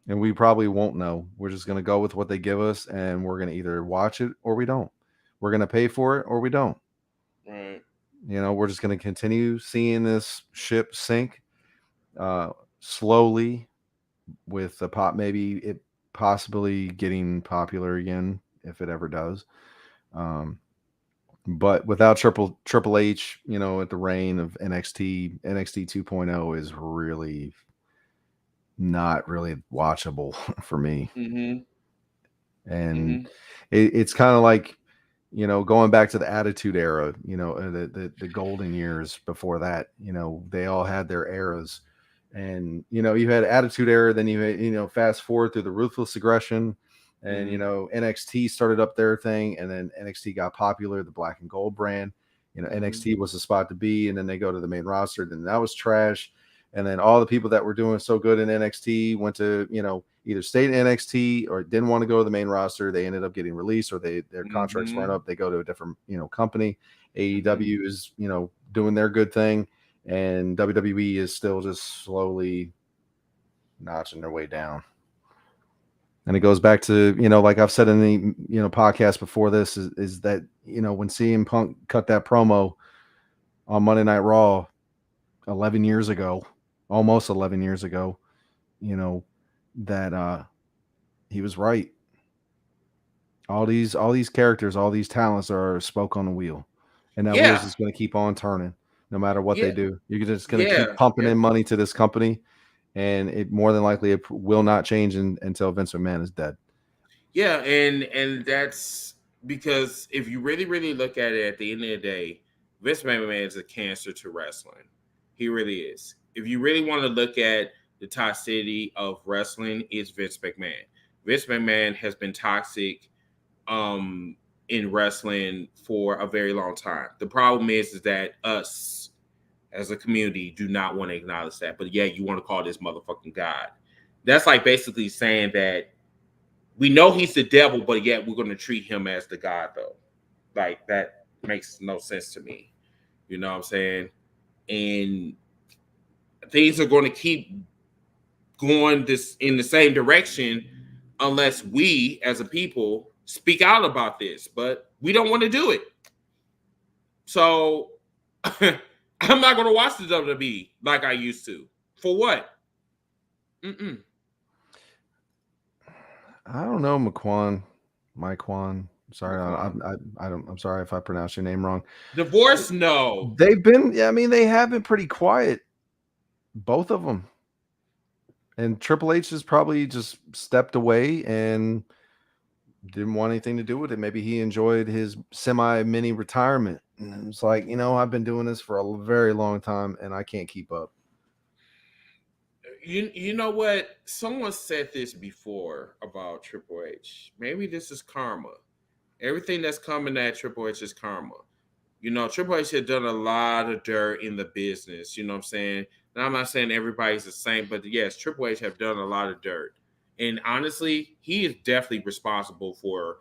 [SPEAKER 2] And we probably won't know. We're just going to go with what they give us, and we're going to either watch it or we don't. We're going to pay for it or we don't.
[SPEAKER 1] Right.
[SPEAKER 2] We're just going to continue seeing this ship sink slowly, with the pop, maybe it possibly getting popular again if it ever does. But without Triple H, at the reign of NXT 2.0 is really not really watchable for me.
[SPEAKER 1] Mm-hmm.
[SPEAKER 2] And it's kind of like, going back to the Attitude Era, the golden years before that, they all had their eras. And, you had Attitude Era, then you had, fast forward through the Ruthless Aggression. And, NXT started up their thing, and then NXT got popular, the Black and Gold brand. NXT was the spot to be, and then they go to the main roster, then that was trash. And then all the people that were doing so good in NXT went to, either stayed in NXT or didn't want to go to the main roster. They ended up getting released, or their contracts weren't up. They go to a different, company. AEW is, doing their good thing, and WWE is still just slowly notching their way down. And it goes back to, like I've said in the, podcast before this, is that, when CM Punk cut that promo on Monday Night Raw 11 years ago, almost 11 years ago, that he was right. All these characters, all these talents are a spoke on the wheel, and that wheel's just going to keep on turning no matter what they do. You're just going to keep pumping in money to this company, and it more than likely it will not change until Vince McMahon is dead.
[SPEAKER 1] Yeah, and that's because if you really, really look at it, at the end of the day, Vince McMahon is a cancer to wrestling. He really is. If you really want to look at the toxicity of wrestling, it's Vince McMahon. Vince McMahon has been toxic in wrestling for a very long time. The problem is that us as a community do not want to acknowledge that. But yeah, you want to call this motherfucking God. That's like basically saying that we know he's the devil, but yet we're going to treat him as the God, though. Like, that makes no sense to me. You know what I'm saying? And things are going to keep going in the same direction unless we, as a people, speak out about this. But we don't want to do it. So I'm not going to watch the WWE like I used to. For what?
[SPEAKER 2] I don't know, Myquan. Sorry, I don't. I'm sorry if I pronounced your name wrong.
[SPEAKER 1] Divorce? No.
[SPEAKER 2] They've been. Yeah, I mean, they have been pretty quiet, both of them. And Triple H has probably just stepped away and didn't want anything to do with it. Maybe he enjoyed his semi-mini retirement. And it's like, I've been doing this for a very long time, and I can't keep up.
[SPEAKER 1] You know what? Someone said this before about Triple H. Maybe this is karma. Everything that's coming at Triple H is karma. Triple H had done a lot of dirt in the business. You know what I'm saying? And I'm not saying everybody's the same, but yes, Triple H have done a lot of dirt. And honestly, he is definitely responsible for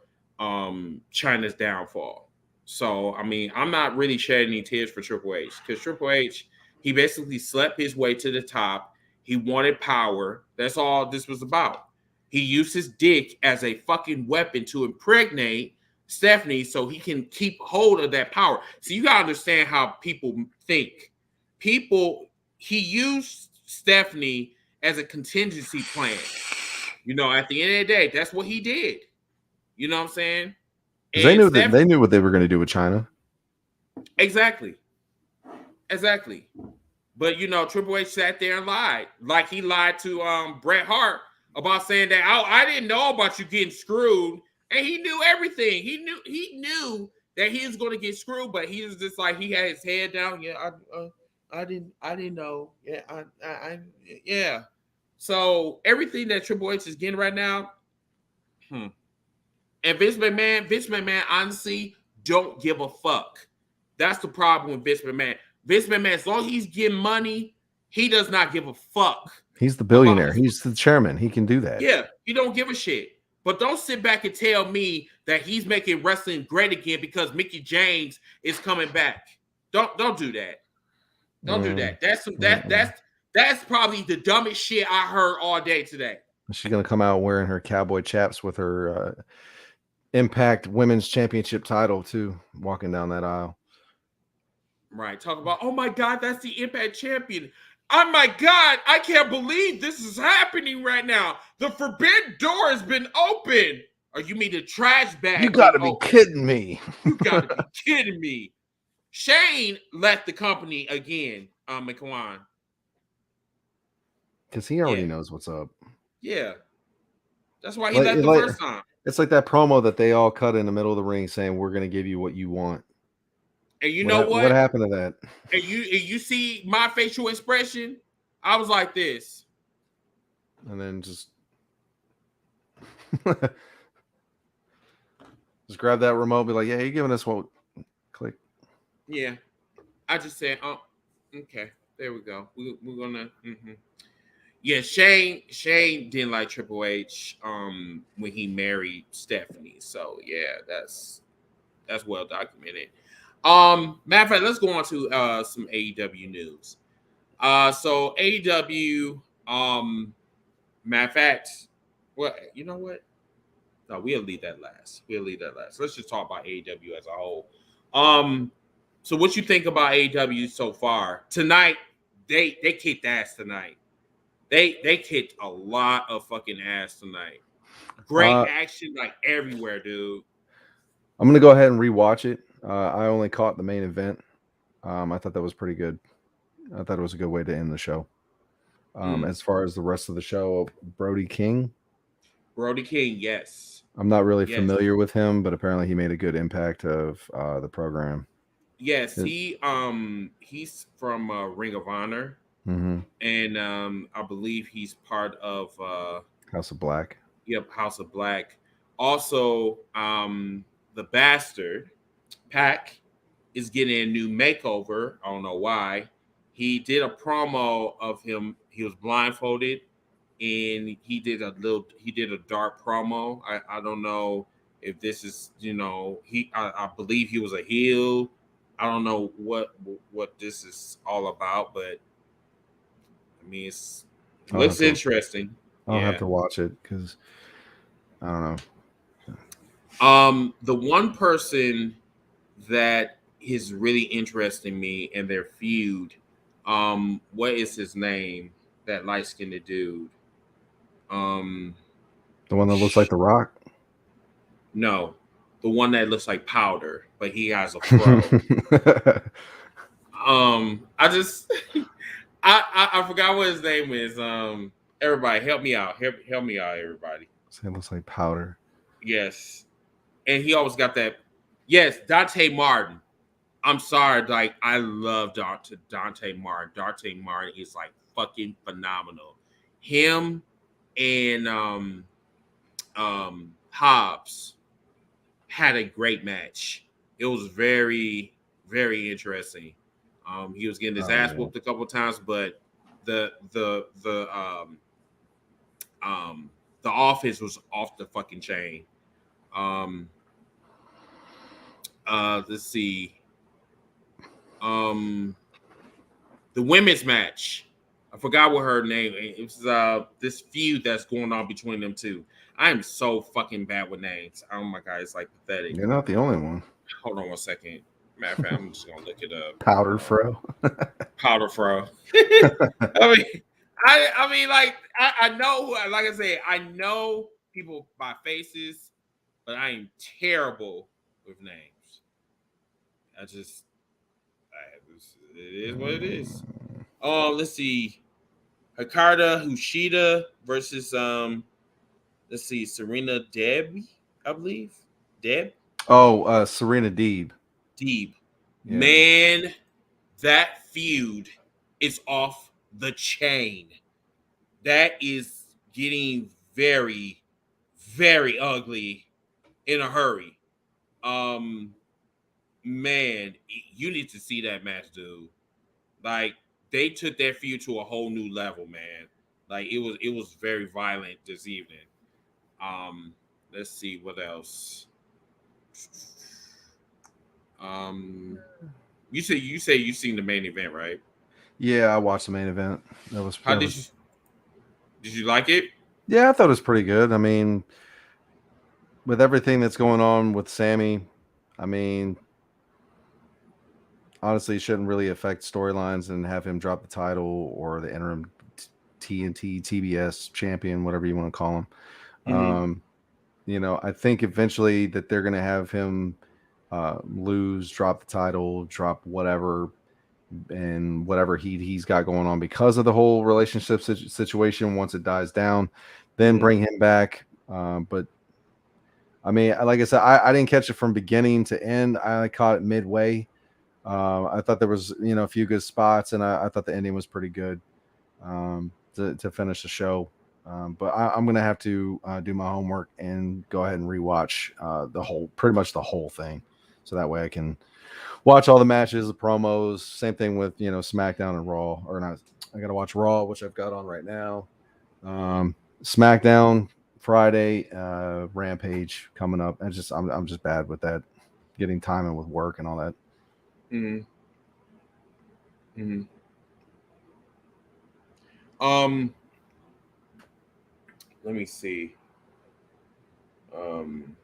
[SPEAKER 1] China's downfall. So, I mean, I'm not really shedding any tears for Triple H because Triple H, he basically slept his way to the top. He wanted power. That's all this was about. He used his dick as a fucking weapon to impregnate Stephanie so he can keep hold of that power. So you got to understand how people think. He used Stephanie as a contingency plan. At the end of the day, that's what he did. You know what I'm saying?
[SPEAKER 2] They knew what they were going to do with China.
[SPEAKER 1] Exactly. But Triple H sat there and lied, like he lied to Bret Hart about saying that I didn't know about you getting screwed, and he knew everything. He knew that he was going to get screwed, but he was just like he had his head down. Yeah, I didn't know. Yeah, yeah. So everything that Triple H is getting right now, and Vince McMahon honestly don't give a fuck. That's the problem with Vince McMahon. Vince McMahon, as long as he's getting money, he does not give a fuck.
[SPEAKER 2] He's the billionaire. He's the chairman. He can do that.
[SPEAKER 1] Yeah, he don't give a shit. But don't sit back and tell me that he's making wrestling great again because Mickie James is coming back. Don't do that. Don't do that. That's probably the dumbest shit I heard all day today.
[SPEAKER 2] She's gonna come out wearing her cowboy chaps with her Impact Women's Championship title too, walking down that aisle.
[SPEAKER 1] Right. Talk about, oh my God, that's the Impact champion. Oh my God, I can't believe this is happening right now. The forbidden door has been opened. Or you mean the trash bag?
[SPEAKER 2] You gotta be kidding me.
[SPEAKER 1] You gotta be kidding me. Shane left the company again, McQuan.
[SPEAKER 2] Because he already knows what's up.
[SPEAKER 1] Yeah. That's why he left the first time.
[SPEAKER 2] It's like that promo that they all cut in the middle of the ring saying, we're going to give you what you want.
[SPEAKER 1] And you know what?
[SPEAKER 2] What happened to that?
[SPEAKER 1] And you see my facial expression? I was like this.
[SPEAKER 2] And then just grab that remote, be like, yeah, you're giving us what? Click.
[SPEAKER 1] Yeah, I just said, oh, okay, there we go. We're gonna. Yeah, Shane didn't like Triple H when he married Stephanie. So yeah, that's well documented. Matter of fact, let's go on to some AEW news. So AEW, matter of fact, well, you know what? No, we'll leave that last. We'll leave that last. Let's just talk about AEW as a whole. So what you think about AEW so far? Tonight, they kicked ass tonight. They kicked a lot of fucking ass tonight. Great action like everywhere, dude.
[SPEAKER 2] I'm gonna go ahead and rewatch it. I only caught the main event. I thought that was pretty good. I thought it was a good way to end the show. As far as the rest of the show, Brody King,
[SPEAKER 1] yes.
[SPEAKER 2] I'm not really familiar with him, but apparently he made a good impact of the program.
[SPEAKER 1] Yes, he's from Ring of Honor, and I believe he's part of
[SPEAKER 2] House of Black.
[SPEAKER 1] Yep, House of Black. Also, the Bastard Pac is getting a new makeover. I don't know why. He did a promo of him. He was blindfolded, and he did a dark promo. I don't know if this is, I believe he was a heel. I don't know what this is all about, but I mean, it looks interesting.
[SPEAKER 2] I'll have to watch it because I don't know.
[SPEAKER 1] The one person that is really interesting me in their feud, what is his name? That light-skinned dude.
[SPEAKER 2] The one that looks like The Rock?
[SPEAKER 1] No, the one that looks like powder, but he has a fro. I just I forgot what his name is. Everybody help me out. Help me out, everybody.
[SPEAKER 2] It looks like powder.
[SPEAKER 1] Yes. And he always got that. Yes, Dante Martin. I'm sorry, like I love Dante Martin. Dante Martin is like fucking phenomenal. Him and Hobbs had a great match. It was very, very interesting. He was getting his ass whooped a couple of times, but the offense was off the fucking chain. Let's see. The women's match. I forgot what her name. It was this feud that's going on between them two. I am so fucking bad with names. Oh my god, it's like pathetic.
[SPEAKER 2] You're not the only one.
[SPEAKER 1] Hold on one second. Matter of fact, I'm just gonna look it up.
[SPEAKER 2] Powder Fro.
[SPEAKER 1] Powder Fro. I mean, like I know, like I said, I know people by faces, but I am terrible with names. It is what it is. Let's see. Hikaru Hushida versus let's see, Serena Deeb, I believe. Deeb?
[SPEAKER 2] Oh, Serena Deeb.
[SPEAKER 1] Deeb. Yeah. Man, that feud is off the chain. That is getting very, very ugly in a hurry. Man, you need to see that match, dude. Like, they took their feud to a whole new level, man. Like, it was very violent this evening. Let's see what else. You say you seen the main event, right?
[SPEAKER 2] Yeah, I watched the main event. That was.
[SPEAKER 1] Did you like it?
[SPEAKER 2] Yeah, I thought it was pretty good. I mean, with everything that's going on with Sammy, I mean, honestly, it shouldn't really affect storylines and have him drop the title or the interim TNT, TBS champion, whatever you want to call him. Mm-hmm. I think eventually that they're going to have him lose, drop the title, drop whatever, and whatever he's got going on because of the whole relationship situation. Once it dies down, then bring him back. But I mean, like I said, I didn't catch it from beginning to end. I caught it midway. I thought there was, a few good spots, and I thought the ending was pretty good to finish the show. But I'm going to have to do my homework and go ahead and rewatch pretty much the whole thing. so that way I can watch all the matches, the promos. Same thing with SmackDown and Raw, or not. I got to watch Raw, which I've got on right now. SmackDown Friday, Rampage coming up. I'm just bad with that, getting time in with work and all that.
[SPEAKER 1] Mm-hmm. Let me see. Hang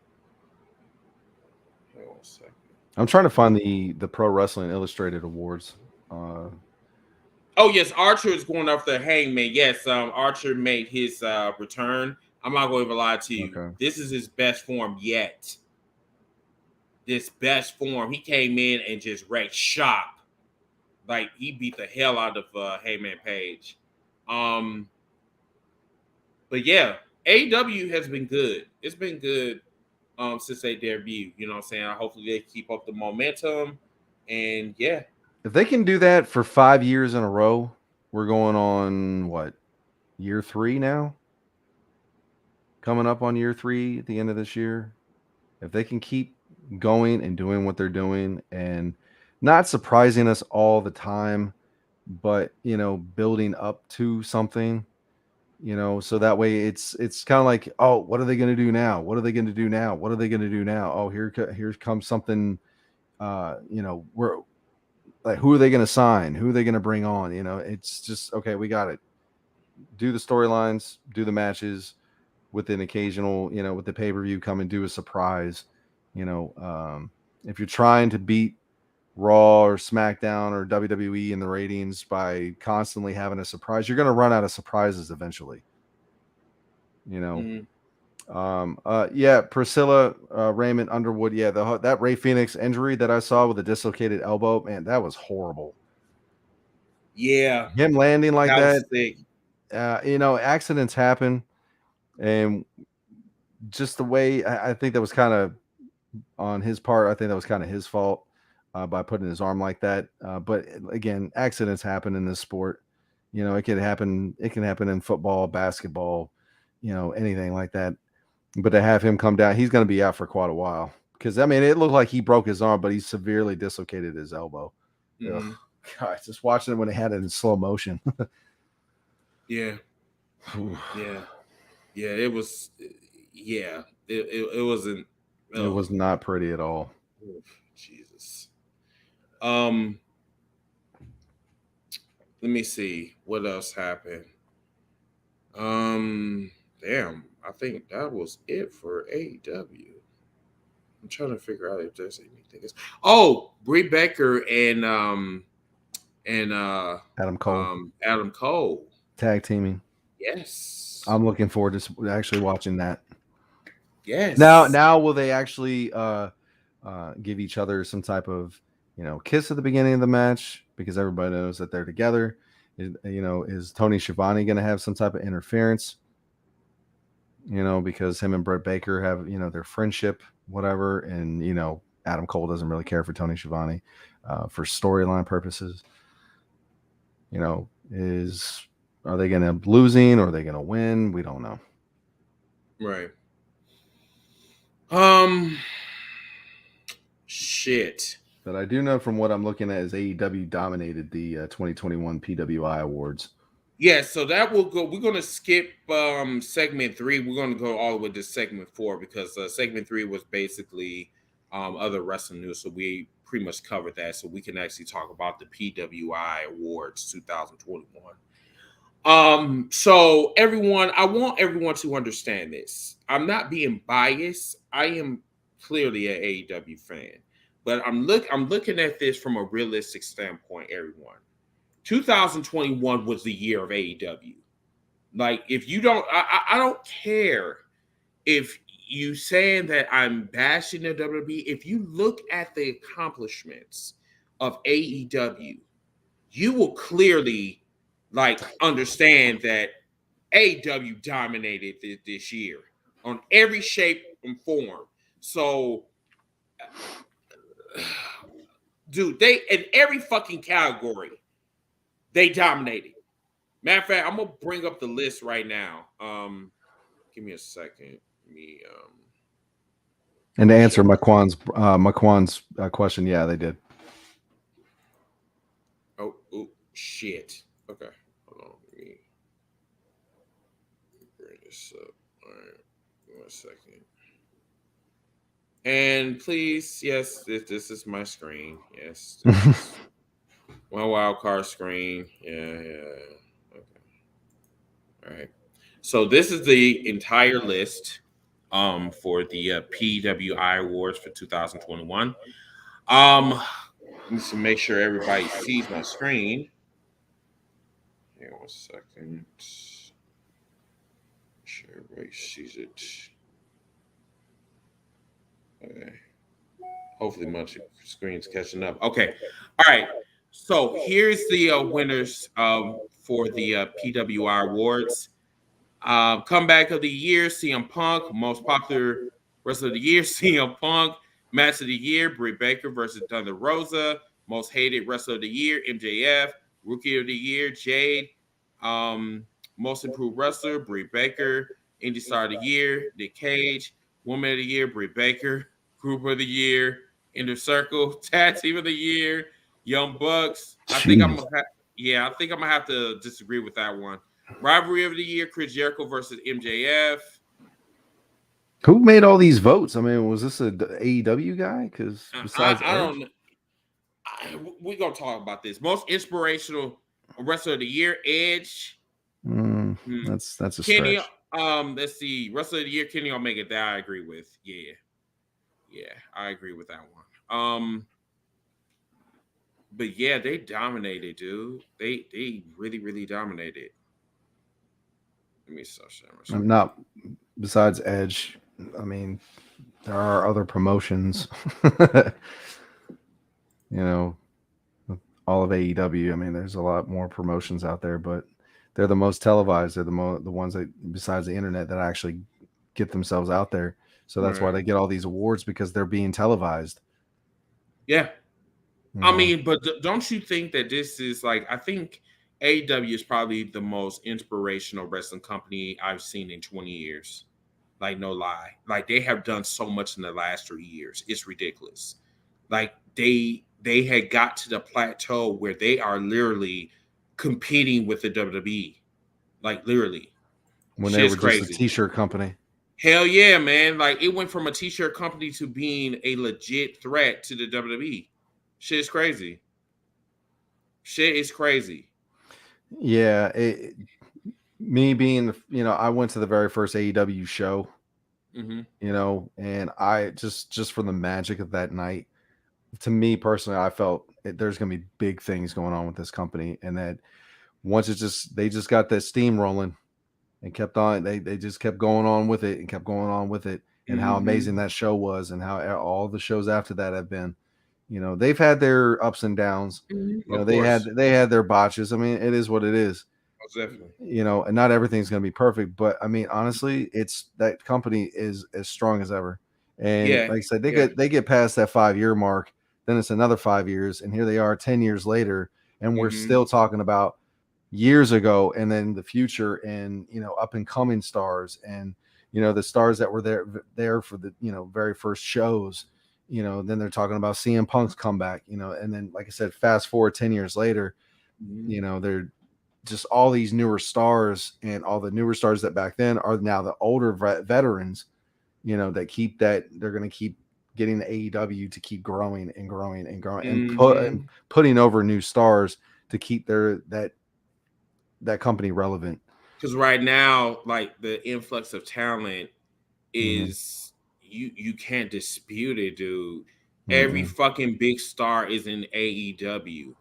[SPEAKER 1] on a second.
[SPEAKER 2] I'm trying to find the Pro Wrestling Illustrated Awards.
[SPEAKER 1] Oh yes, Archer is going after Hangman. Yes, Archer made his return. I'm not going to even lie to you.
[SPEAKER 2] Okay.
[SPEAKER 1] This is his best form yet. This best form. He came in and just wrecked shop. Like he beat the hell out of Hangman Page. But yeah, AEW has been good. It's been good since they debuted. You know what I'm saying? Hopefully they keep up the momentum. And yeah.
[SPEAKER 2] If they can do that for 5 years in a row, we're going on what, year 3 now? Coming up on year 3 at the end of this year. If they can keep going and doing what they're doing and not surprising us all the time, but building up to something, so that way it's kind of like, oh, what are they going to do now? What are they going to do now? What are they going to do now? Oh, here comes something. We're like, who are they going to sign? Who are they going to bring on? It's just, okay, we got it. Do the storylines, do the matches, with an occasional, with the pay-per-view, come and do a surprise. If you're trying to beat Raw or SmackDown or WWE in the ratings by constantly having a surprise, you're going to run out of surprises eventually. Priscilla Raymond Underwood. Yeah, that Ray Phoenix injury that I saw with a dislocated elbow, man, that was horrible.
[SPEAKER 1] Yeah,
[SPEAKER 2] him landing like that. Accidents happen, and just the way I think that was kind of on his part. I think that was kind of his fault by putting his arm like that. But again, accidents happen in this sport. It can happen. It can happen in football, basketball, anything like that. But to have him come down, he's going to be out for quite a while. Because, it looked like he broke his arm, but he severely dislocated his elbow.
[SPEAKER 1] Mm-hmm.
[SPEAKER 2] God, just watching it when they had it in slow motion.
[SPEAKER 1] Yeah. It was. Yeah, it wasn't.
[SPEAKER 2] It was not pretty at all.
[SPEAKER 1] Jesus. Let me see what else happened. Damn, I think that was it for AEW. I'm trying to figure out if there's anything else. Oh, Britt Baker and
[SPEAKER 2] Adam Cole.
[SPEAKER 1] Adam Cole
[SPEAKER 2] Tag teaming.
[SPEAKER 1] Yes.
[SPEAKER 2] I'm looking forward to actually watching that.
[SPEAKER 1] Yes.
[SPEAKER 2] Now will they actually give each other some type of kiss at the beginning of the match, because everybody knows that they're together? Is Tony Schiavone going to have some type of interference? Because him and Britt Baker have their friendship, whatever, and Adam Cole doesn't really care for Tony Schiavone for storyline purposes. Are they going to losing or are they going to win? We don't know.
[SPEAKER 1] Right. Shit.
[SPEAKER 2] But I do know from what I'm looking at is AEW dominated the 2021 PWI Awards.
[SPEAKER 1] Yeah, so that will go. We're going to skip segment 3. We're going to go all the way to segment 4 because segment 3 was basically other wrestling news. So we pretty much covered that. So we can actually talk about the PWI Awards 2021. So everyone, I want everyone to understand this. I'm not being biased. I am clearly an AEW fan, but I'm looking at this from a realistic standpoint, everyone. 2021 was the year of AEW. Like, if you don't, I don't care if you saying that I'm bashing the WWE. If you look at the accomplishments of AEW, you will clearly understand that AEW dominated this year on every shape and form. So, dude, they in every fucking category, they dominated. Matter of fact, I'm gonna bring up the list right now. Give me a second.
[SPEAKER 2] And to answer Maquan's question, yeah, they did.
[SPEAKER 1] Oh, shit. Okay, hold on. Let me bring this up. All right, 1 second. And please, yes, this is my screen. Yes, this is my wild card screen. Yeah. Okay. All right. So this is the entire list for the PWI Awards for 2021. Let me make sure everybody sees my screen. Here, 1 second. Make sure everybody sees it. Okay. Hopefully, my screen's catching up. Okay. All right. So here's the winners for the PWI Awards. Comeback of the year, CM Punk. Most popular wrestler of the year, CM Punk. Match of the year, Britt Baker versus Thunder Rosa. Most hated wrestler of the year, MJF. Rookie of the year, Jade. Most improved wrestler, Britt Baker. Indie Star of the year, Nick Cage. Woman of the year, Britt Baker. Group of the year, Inner Circle. Tag Team of the year, Young Bucks. I think I'm gonna have to disagree with that one. Rivalry of the year, Chris Jericho versus MJF.
[SPEAKER 2] Who made all these votes? I mean, was this a AEW guy? Because besides,
[SPEAKER 1] I don't know. We're gonna talk about this. Most inspirational wrestler of the year, Edge.
[SPEAKER 2] That's a
[SPEAKER 1] Kenny.
[SPEAKER 2] stretch.
[SPEAKER 1] Let's see, wrestler of the year, Kenny Omega. That I agree with. Yeah, I agree with that one. But yeah, they dominated, dude. They really dominated. Let me stop sharing my screen.
[SPEAKER 2] I'm not. Besides Edge, I mean, there are other promotions. You know, all of AEW. I mean, there's a lot more promotions out there, but they're the most televised. They're the ones that, besides the internet, that actually get themselves out there. So that's why they get all these awards, because they're being televised.
[SPEAKER 1] Yeah. I mean, but don't you think that this is like, I think AEW is probably the most inspirational wrestling company I've seen in 20 years. Like, no lie. Like, they have done so much in the last 3 years. It's ridiculous. Like, they had got to the plateau where they are literally competing with the WWE. Like, literally.
[SPEAKER 2] When they were just a t-shirt company.
[SPEAKER 1] Hell yeah, man. Like, it went from a t-shirt company to being a legit threat to the WWE. Shit is crazy.
[SPEAKER 2] Yeah. Me being, I went to the very first AEW show, and I just for the magic of that night, to me personally, I felt there's going to be big things going on with this company. And that once they just got that steam rolling and kept on, they just kept going on with it and kept going on with it. And how amazing that show was, and how all the shows after that have been. They've had their ups and downs. They had their botches. I mean, it is what it is.
[SPEAKER 1] Definitely.
[SPEAKER 2] And not everything's going to be perfect, but I mean, honestly, that company is as strong as ever. And like I said, they get past that 5-year mark, then it's another 5 years, and here they are 10 years later, and we're still talking about years ago, and then the future, and up and coming stars, and the stars that were there for the very first shows. Then they're talking about CM Punk's comeback, and then, like I said, fast forward 10 years later, they're just all these newer stars, and all the newer stars that back then are now the older veterans, that keep that, they're going to keep getting the AEW to keep growing and growing and growing, and putting over new stars to keep that company relevant.
[SPEAKER 1] Because right now, like, the influx of talent is you can't dispute it, dude. Every fucking big star is in AEW.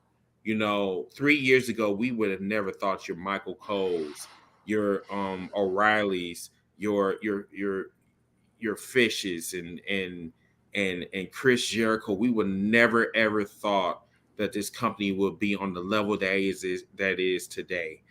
[SPEAKER 1] 3 years ago, we would have never thought your Michael Coles, your O'Reillys, your Fishes, and Chris Jericho. We would never ever thought that this company would be on the level that is today.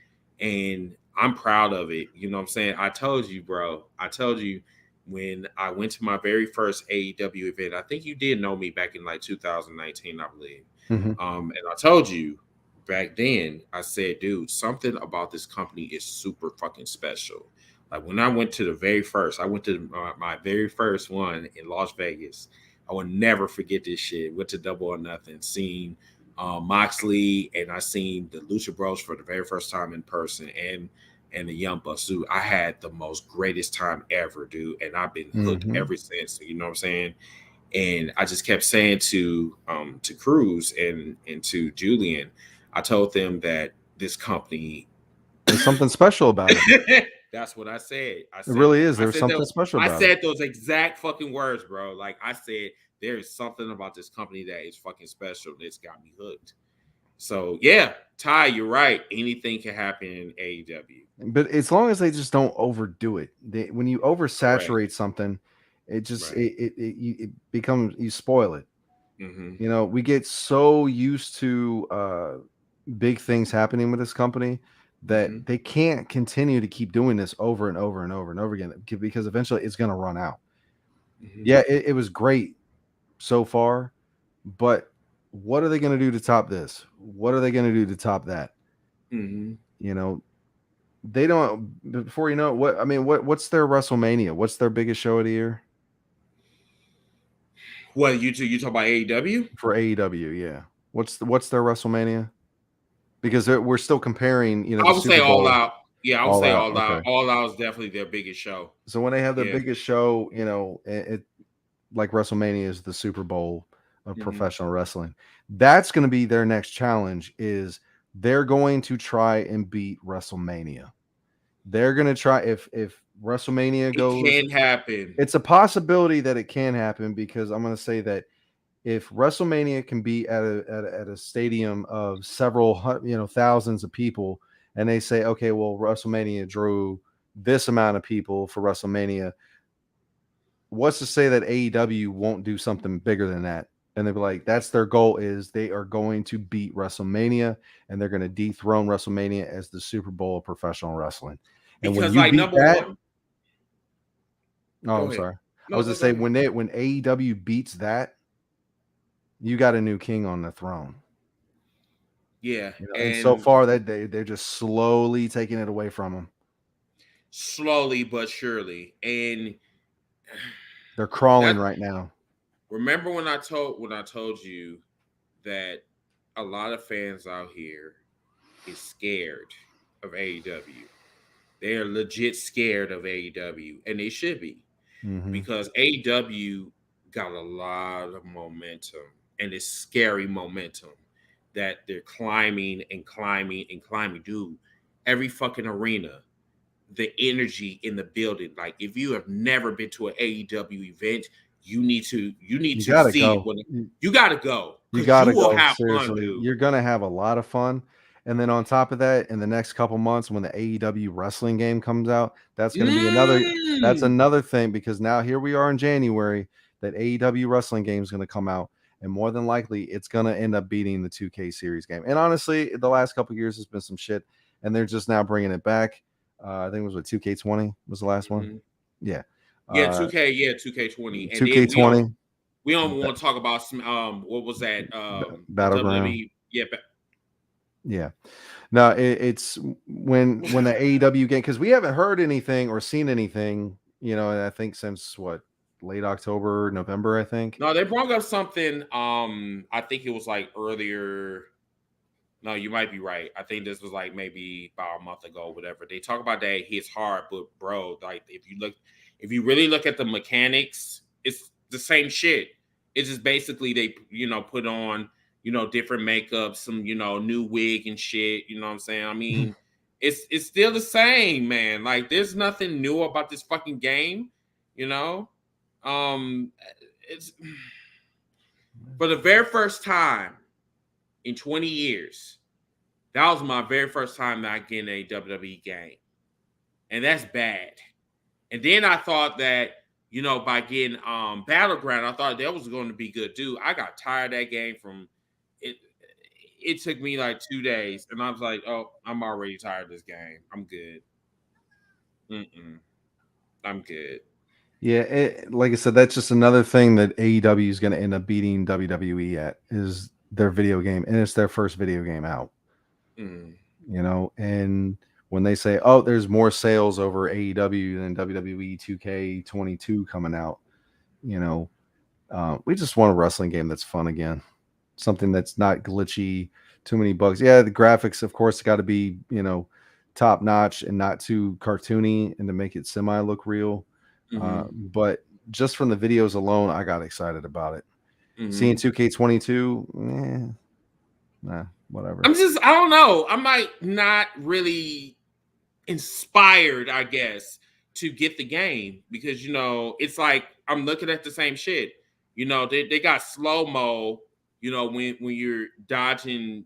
[SPEAKER 1] And I'm proud of it. You know what I'm saying? I told you, bro. I told you when I went to my very first AEW event. I think you did know me back in like 2019, I believe. And I told you back then, I said, dude, something about this company is super fucking special. Like when I went to the very first, I went to my very first one in Las Vegas. I will never forget this shit. Went to Double or Nothing, seen Moxley, and I seen the Lucha Bros for the very first time in person, and the Young Bucks. Dude, I had the most greatest time ever, dude, and I've been hooked ever since. You know what I'm saying? And I just kept saying to Cruz and to Julian, I told them that this company.
[SPEAKER 2] There's something special about it.
[SPEAKER 1] That's what I said.
[SPEAKER 2] It really is. There's something special about it.
[SPEAKER 1] I said those exact fucking words, bro. Like I said, there is something about this company that is fucking special that's got me hooked. So yeah, Ty, you're right. Anything can happen in AEW.
[SPEAKER 2] But as long as they just don't overdo it. When you oversaturate something, it just it becomes, you spoil it.
[SPEAKER 1] Mm-hmm.
[SPEAKER 2] You know, we get so used to big things happening with this company that they can't continue to keep doing this over and over and over and over again, because eventually it's going to run out. Yeah, it was great so far, but what are they going to do to top this? What are they going to do to top that? You know, they don't. Before you know it, what's their WrestleMania? What's their biggest show of the year?
[SPEAKER 1] What you talk about AEW?
[SPEAKER 2] For AEW, yeah. What's their WrestleMania? Because we're still comparing, you know,
[SPEAKER 1] I would say All Out. Yeah, I would say
[SPEAKER 2] All
[SPEAKER 1] All Out.
[SPEAKER 2] Okay.
[SPEAKER 1] All Out is definitely their biggest show.
[SPEAKER 2] So when they have their biggest show, you know, it like WrestleMania is the Super Bowl of professional wrestling. That's going to be their next challenge. Is they're going to try and beat WrestleMania. They're going to try, if WrestleMania goes,
[SPEAKER 1] it can happen.
[SPEAKER 2] It's a possibility that it can happen, because I'm going to say that if WrestleMania can be at a stadium of several, you know, thousands of people, and they say, okay, well, WrestleMania drew this amount of people for WrestleMania, what's to say that AEW won't do something bigger than that? And they'll be like, that's their goal, is they are going to beat WrestleMania, and they're going to dethrone WrestleMania as the Super Bowl of professional wrestling. And
[SPEAKER 1] because,
[SPEAKER 2] when you
[SPEAKER 1] like,
[SPEAKER 2] beat
[SPEAKER 1] number
[SPEAKER 2] that,
[SPEAKER 1] one,
[SPEAKER 2] I'm sorry. I was to say, when AEW beats that, you got a new king on the throne.
[SPEAKER 1] Yeah.
[SPEAKER 2] You know, and so far that they're just slowly taking it away from them.
[SPEAKER 1] Slowly but surely. And
[SPEAKER 2] they're crawling right now.
[SPEAKER 1] Remember when I told you that a lot of fans out here is scared of AEW. They are legit scared of AEW, and they should be. Because AEW got a lot of momentum, and it's scary momentum that they're climbing and climbing and climbing. Dude, every fucking arena, the energy in the building. Like, if you have never been to an AEW event, you need to see. You gotta go.
[SPEAKER 2] You gotta go. Seriously, you're gonna have a lot of fun. And then on top of that, in the next couple months, when the AEW wrestling game comes out, that's going to be another thing, because now here we are in January, that AEW wrestling game is going to come out, and more than likely it's going to end up beating the 2K series game. And honestly, the last couple of years has been some shit, and they're just now bringing it back. I think it was 2K20 was the last one. Yeah.
[SPEAKER 1] 2K20.
[SPEAKER 2] 2K20.
[SPEAKER 1] We don't want to talk about some what was that?
[SPEAKER 2] Battleground.
[SPEAKER 1] Yeah.
[SPEAKER 2] No, it's when the AEW game, because we haven't heard anything or seen anything, you know, and I think since late October, November, I think.
[SPEAKER 1] No, they brought up something. I think it was like earlier. No, you might be right. I think this was like maybe about a month ago, whatever. They talk about that hits hard, but bro, like if you really look at the mechanics, it's the same shit. It's just basically they, put on, different makeup, some, new wig and shit. You know what I'm saying? I mean, it's still the same, man. Like, there's nothing new about this fucking game, It's for the very first time in 20 years, that was my very first time that I get in a WWE game. And that's bad. And then I thought that, by getting Battleground, I thought that was going to be good, dude. I got tired of that game from it. It took me like 2 days, and I was like, "Oh, I'm already tired of this game. I'm good. I'm good."
[SPEAKER 2] Yeah, like I said, that's just another thing that AEW is going to end up beating WWE at, is their video game, and it's their first video game out. And when they say, "Oh, there's more sales over AEW than WWE 2K22 coming out," we just want a wrestling game that's fun again, something that's not glitchy, too many bugs. Yeah, the graphics, of course, got to be top notch and not too cartoony, and to make it semi look real. But just from the videos alone, I got excited about it. Seeing 2K22, whatever.
[SPEAKER 1] I don't know. I might not really inspired, I guess, to get the game because it's like I'm looking at the same shit. They got slow-mo, when you're dodging,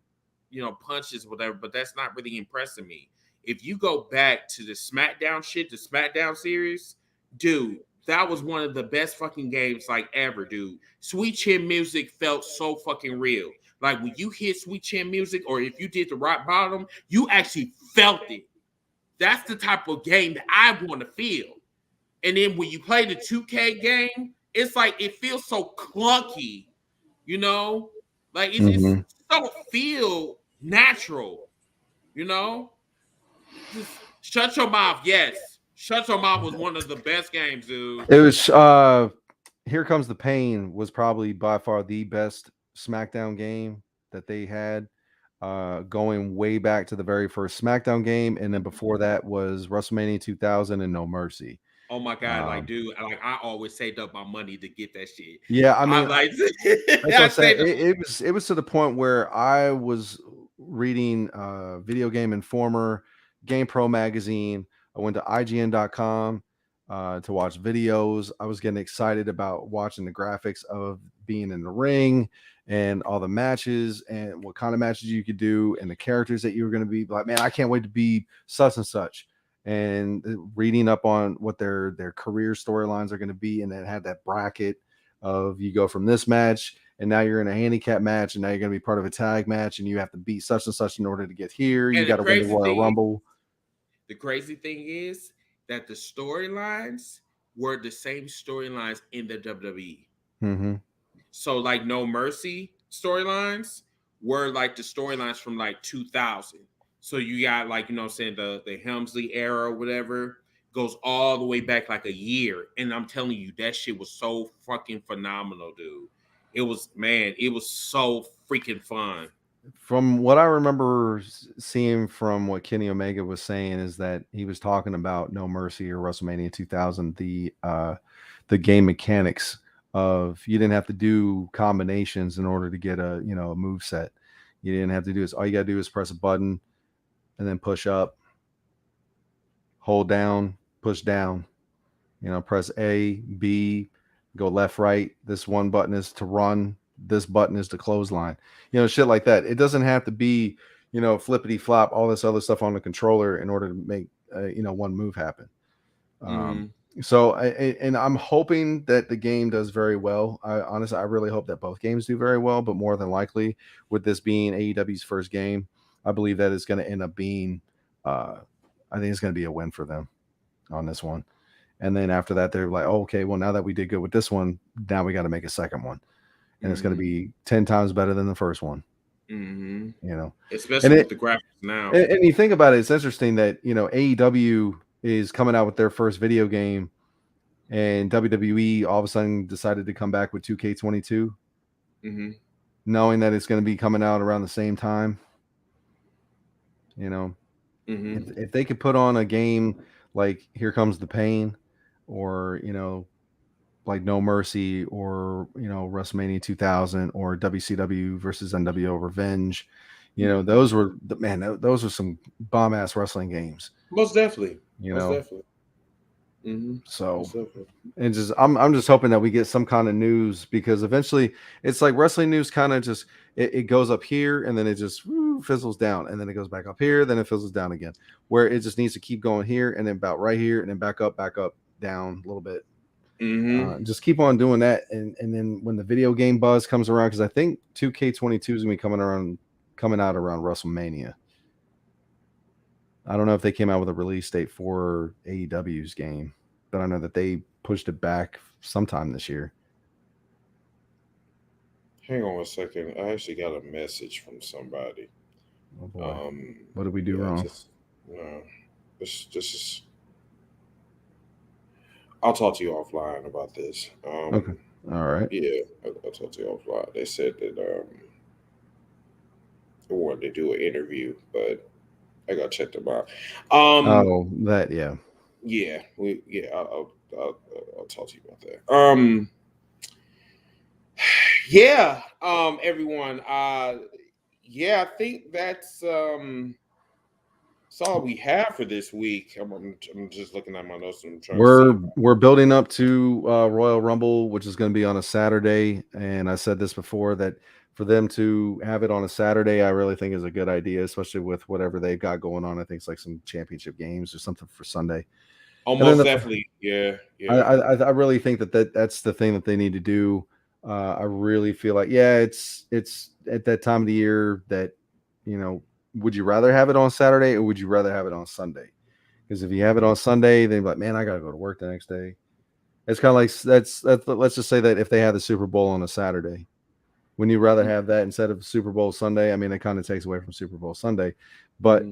[SPEAKER 1] punches, whatever, but that's not really impressing me. If you go back to the SmackDown shit, the SmackDown series, dude, that was one of the best fucking games like ever, dude. Sweet Chin music felt so fucking real. Like when you hit Sweet Chin music, or if you did the rock bottom, you actually felt it. That's the type of game that I want to feel. And then when you play the 2K game, it's like it feels so clunky, like it don't feel natural, Just shut your mouth. Yes, Shut Your Mouth was one of the best games, dude.
[SPEAKER 2] It was Here Comes the Pain was probably by far the best SmackDown game that they had. Going way back to the very first SmackDown game, and then before that was WrestleMania 2000 and No Mercy.
[SPEAKER 1] Oh my god, dude, I always saved up my money to get that shit.
[SPEAKER 2] Yeah, I mean, that's what I'm saying. It was to the point where I was reading Video Game Informer, Game Pro magazine. I went to IGN.com to watch videos. I was getting excited about watching the graphics of being in the ring and all the matches and what kind of matches you could do and the characters that you were going to be like, man, I can't wait to be such and such. And reading up on what their career storylines are going to be. And then had that bracket of you go from this match and now you're in a handicap match and now you're going to be part of a tag match and you have to beat such and such in order to get here. You got to win the Royal Rumble.
[SPEAKER 1] The crazy thing is that the storylines were the same storylines in the WWE.
[SPEAKER 2] Mm-hmm.
[SPEAKER 1] So like No Mercy storylines were like the storylines from like 2000. So you got like, the Helmsley era or whatever goes all the way back like a year. And I'm telling you, that shit was so fucking phenomenal, dude. It was so freaking fun.
[SPEAKER 2] From what I remember seeing from what Kenny Omega was saying is that he was talking about No Mercy or WrestleMania 2000, the game mechanics of you didn't have to do combinations in order to get a move set. You didn't have to do this. All you got to do is press a button and then push up, hold down, push down, press A, B, go left, right. This one button is to run. This button is to clothesline, shit like that. It doesn't have to be, flippity flop, all this other stuff on the controller in order to make, one move happen. So I'm hoping that the game does very well. I really hope that both games do very well, but more than likely with this being AEW's first game, I believe that it's going to end up being, I think it's going to be a win for them on this one. And then after that, they're like, oh, okay, well, now that we did good with this one, now we got to make a second one. And it's going to be 10 times better than the first one.
[SPEAKER 1] Especially with the graphics now.
[SPEAKER 2] And you think about it, it's interesting that, AEW is coming out with their first video game and WWE all of a sudden decided to come back with 2K22, knowing that it's going to be coming out around the same time. If they could put on a game like Here Comes the Pain or, like No Mercy or, WrestleMania 2000 or WCW versus NWO Revenge, those were those were some bomb ass wrestling games.
[SPEAKER 1] Most definitely.
[SPEAKER 2] So and just I'm just hoping that we get some kind of news, because eventually it's like wrestling news kind of just it goes up here and then it just fizzles down and then it goes back up here, then it fizzles down again, where it just needs to keep going here and then about right here and then back up, down a little bit. Just keep on doing that, and then when the video game buzz comes around, because I think 2K22 is gonna be coming out around WrestleMania. I don't know if they came out with a release date for AEW's game, but I know that they pushed it back sometime this year.
[SPEAKER 1] Hang on 1 second. I actually got a message from somebody.
[SPEAKER 2] Oh boy. What did we do wrong?
[SPEAKER 1] No. This is. I'll talk to you offline about this.
[SPEAKER 2] Okay. All right.
[SPEAKER 1] Yeah, I'll talk to you offline. They said that they wanted to do an interview, but I gotta check them out.
[SPEAKER 2] Oh, that yeah.
[SPEAKER 1] Yeah, I'll talk to you about that. Yeah, everyone. Yeah, I think that's all we have for this week. I'm just looking at my notes and I'm trying to see.
[SPEAKER 2] We're building up to Royal Rumble, which is going to be on a Saturday, and I said this before that for them to have it on a Saturday, I really think is a good idea, especially with whatever they've got going on. I think it's like some championship games or something for Sunday.
[SPEAKER 1] Almost definitely, yeah.
[SPEAKER 2] I really think that's the thing that they need to do. I really feel like it's at that time of the year that would you rather have it on Saturday or would you rather have it on Sunday? Because if you have it on Sunday, then you're like, man, I gotta go to work the next day. It's kind of like that's let's just say that if they have the Super Bowl on a Saturday, wouldn't you rather have that instead of Super Bowl Sunday? I mean, it kind of takes away from Super Bowl Sunday, but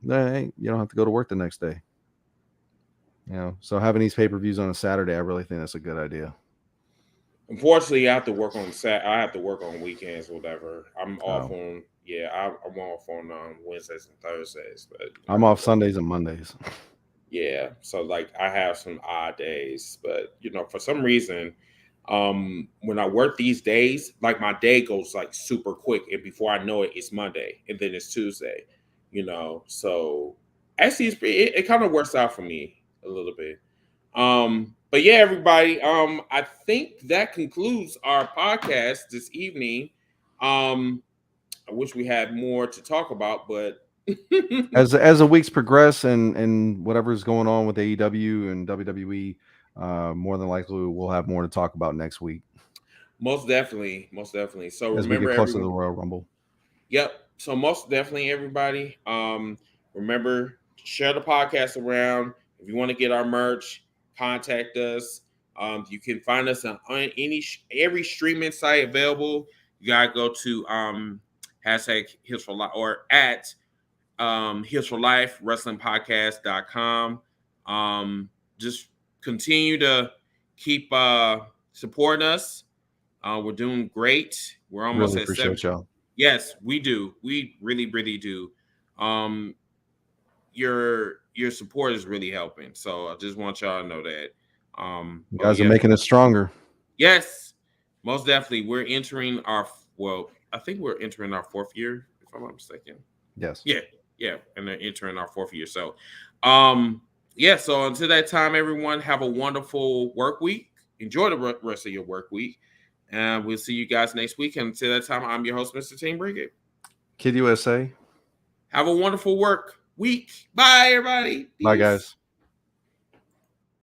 [SPEAKER 2] hey, you don't have to go to work the next day. So having these pay-per-views on a Saturday, I really think that's a good idea.
[SPEAKER 1] Unfortunately, I have to work on I have to work on weekends, whatever. I'm off on I'm off on Wednesdays and Thursdays, but
[SPEAKER 2] I'm off Sundays and Mondays.
[SPEAKER 1] Yeah, so like I have some odd days, but for some reason, when I work these days, like my day goes like super quick, and before I know it, it's Monday, and then it's Tuesday. So actually, it kind of works out for me a little bit. But yeah, everybody, I think that concludes our podcast this evening. I wish we had more to talk about, but
[SPEAKER 2] as the weeks progress and whatever's going on with AEW and WWE, more than likely we'll have more to talk about next week.
[SPEAKER 1] Most definitely. So
[SPEAKER 2] as
[SPEAKER 1] remember,
[SPEAKER 2] we get close to the Royal Rumble.
[SPEAKER 1] Yep. So most definitely, everybody. Remember, share the podcast around. If you want to get our merch, contact us. You can find us on every streaming site available. You gotta go to hashtag Heels for Life or at Heels for Life WrestlingPodcast.com. Just continue to keep supporting us. We're doing great. We're almost
[SPEAKER 2] really
[SPEAKER 1] at
[SPEAKER 2] appreciate
[SPEAKER 1] 7.
[SPEAKER 2] Y'all.
[SPEAKER 1] Yes, we do. We really, really do. Your support is really helping. So I just want y'all to know that.
[SPEAKER 2] You guys are making us stronger.
[SPEAKER 1] Yes, most definitely. We're entering I think we're entering our 4th year, if I'm not mistaken.
[SPEAKER 2] Yes.
[SPEAKER 1] Yeah, and they're entering our 4th year. So, so until that time, everyone, have a wonderful work week. Enjoy the rest of your work week. And we'll see you guys next week. And until that time, I'm your host, Mr. Team Brigade.
[SPEAKER 2] Kid USA.
[SPEAKER 1] Have a wonderful work week. Bye, everybody. Peace.
[SPEAKER 2] Bye, guys.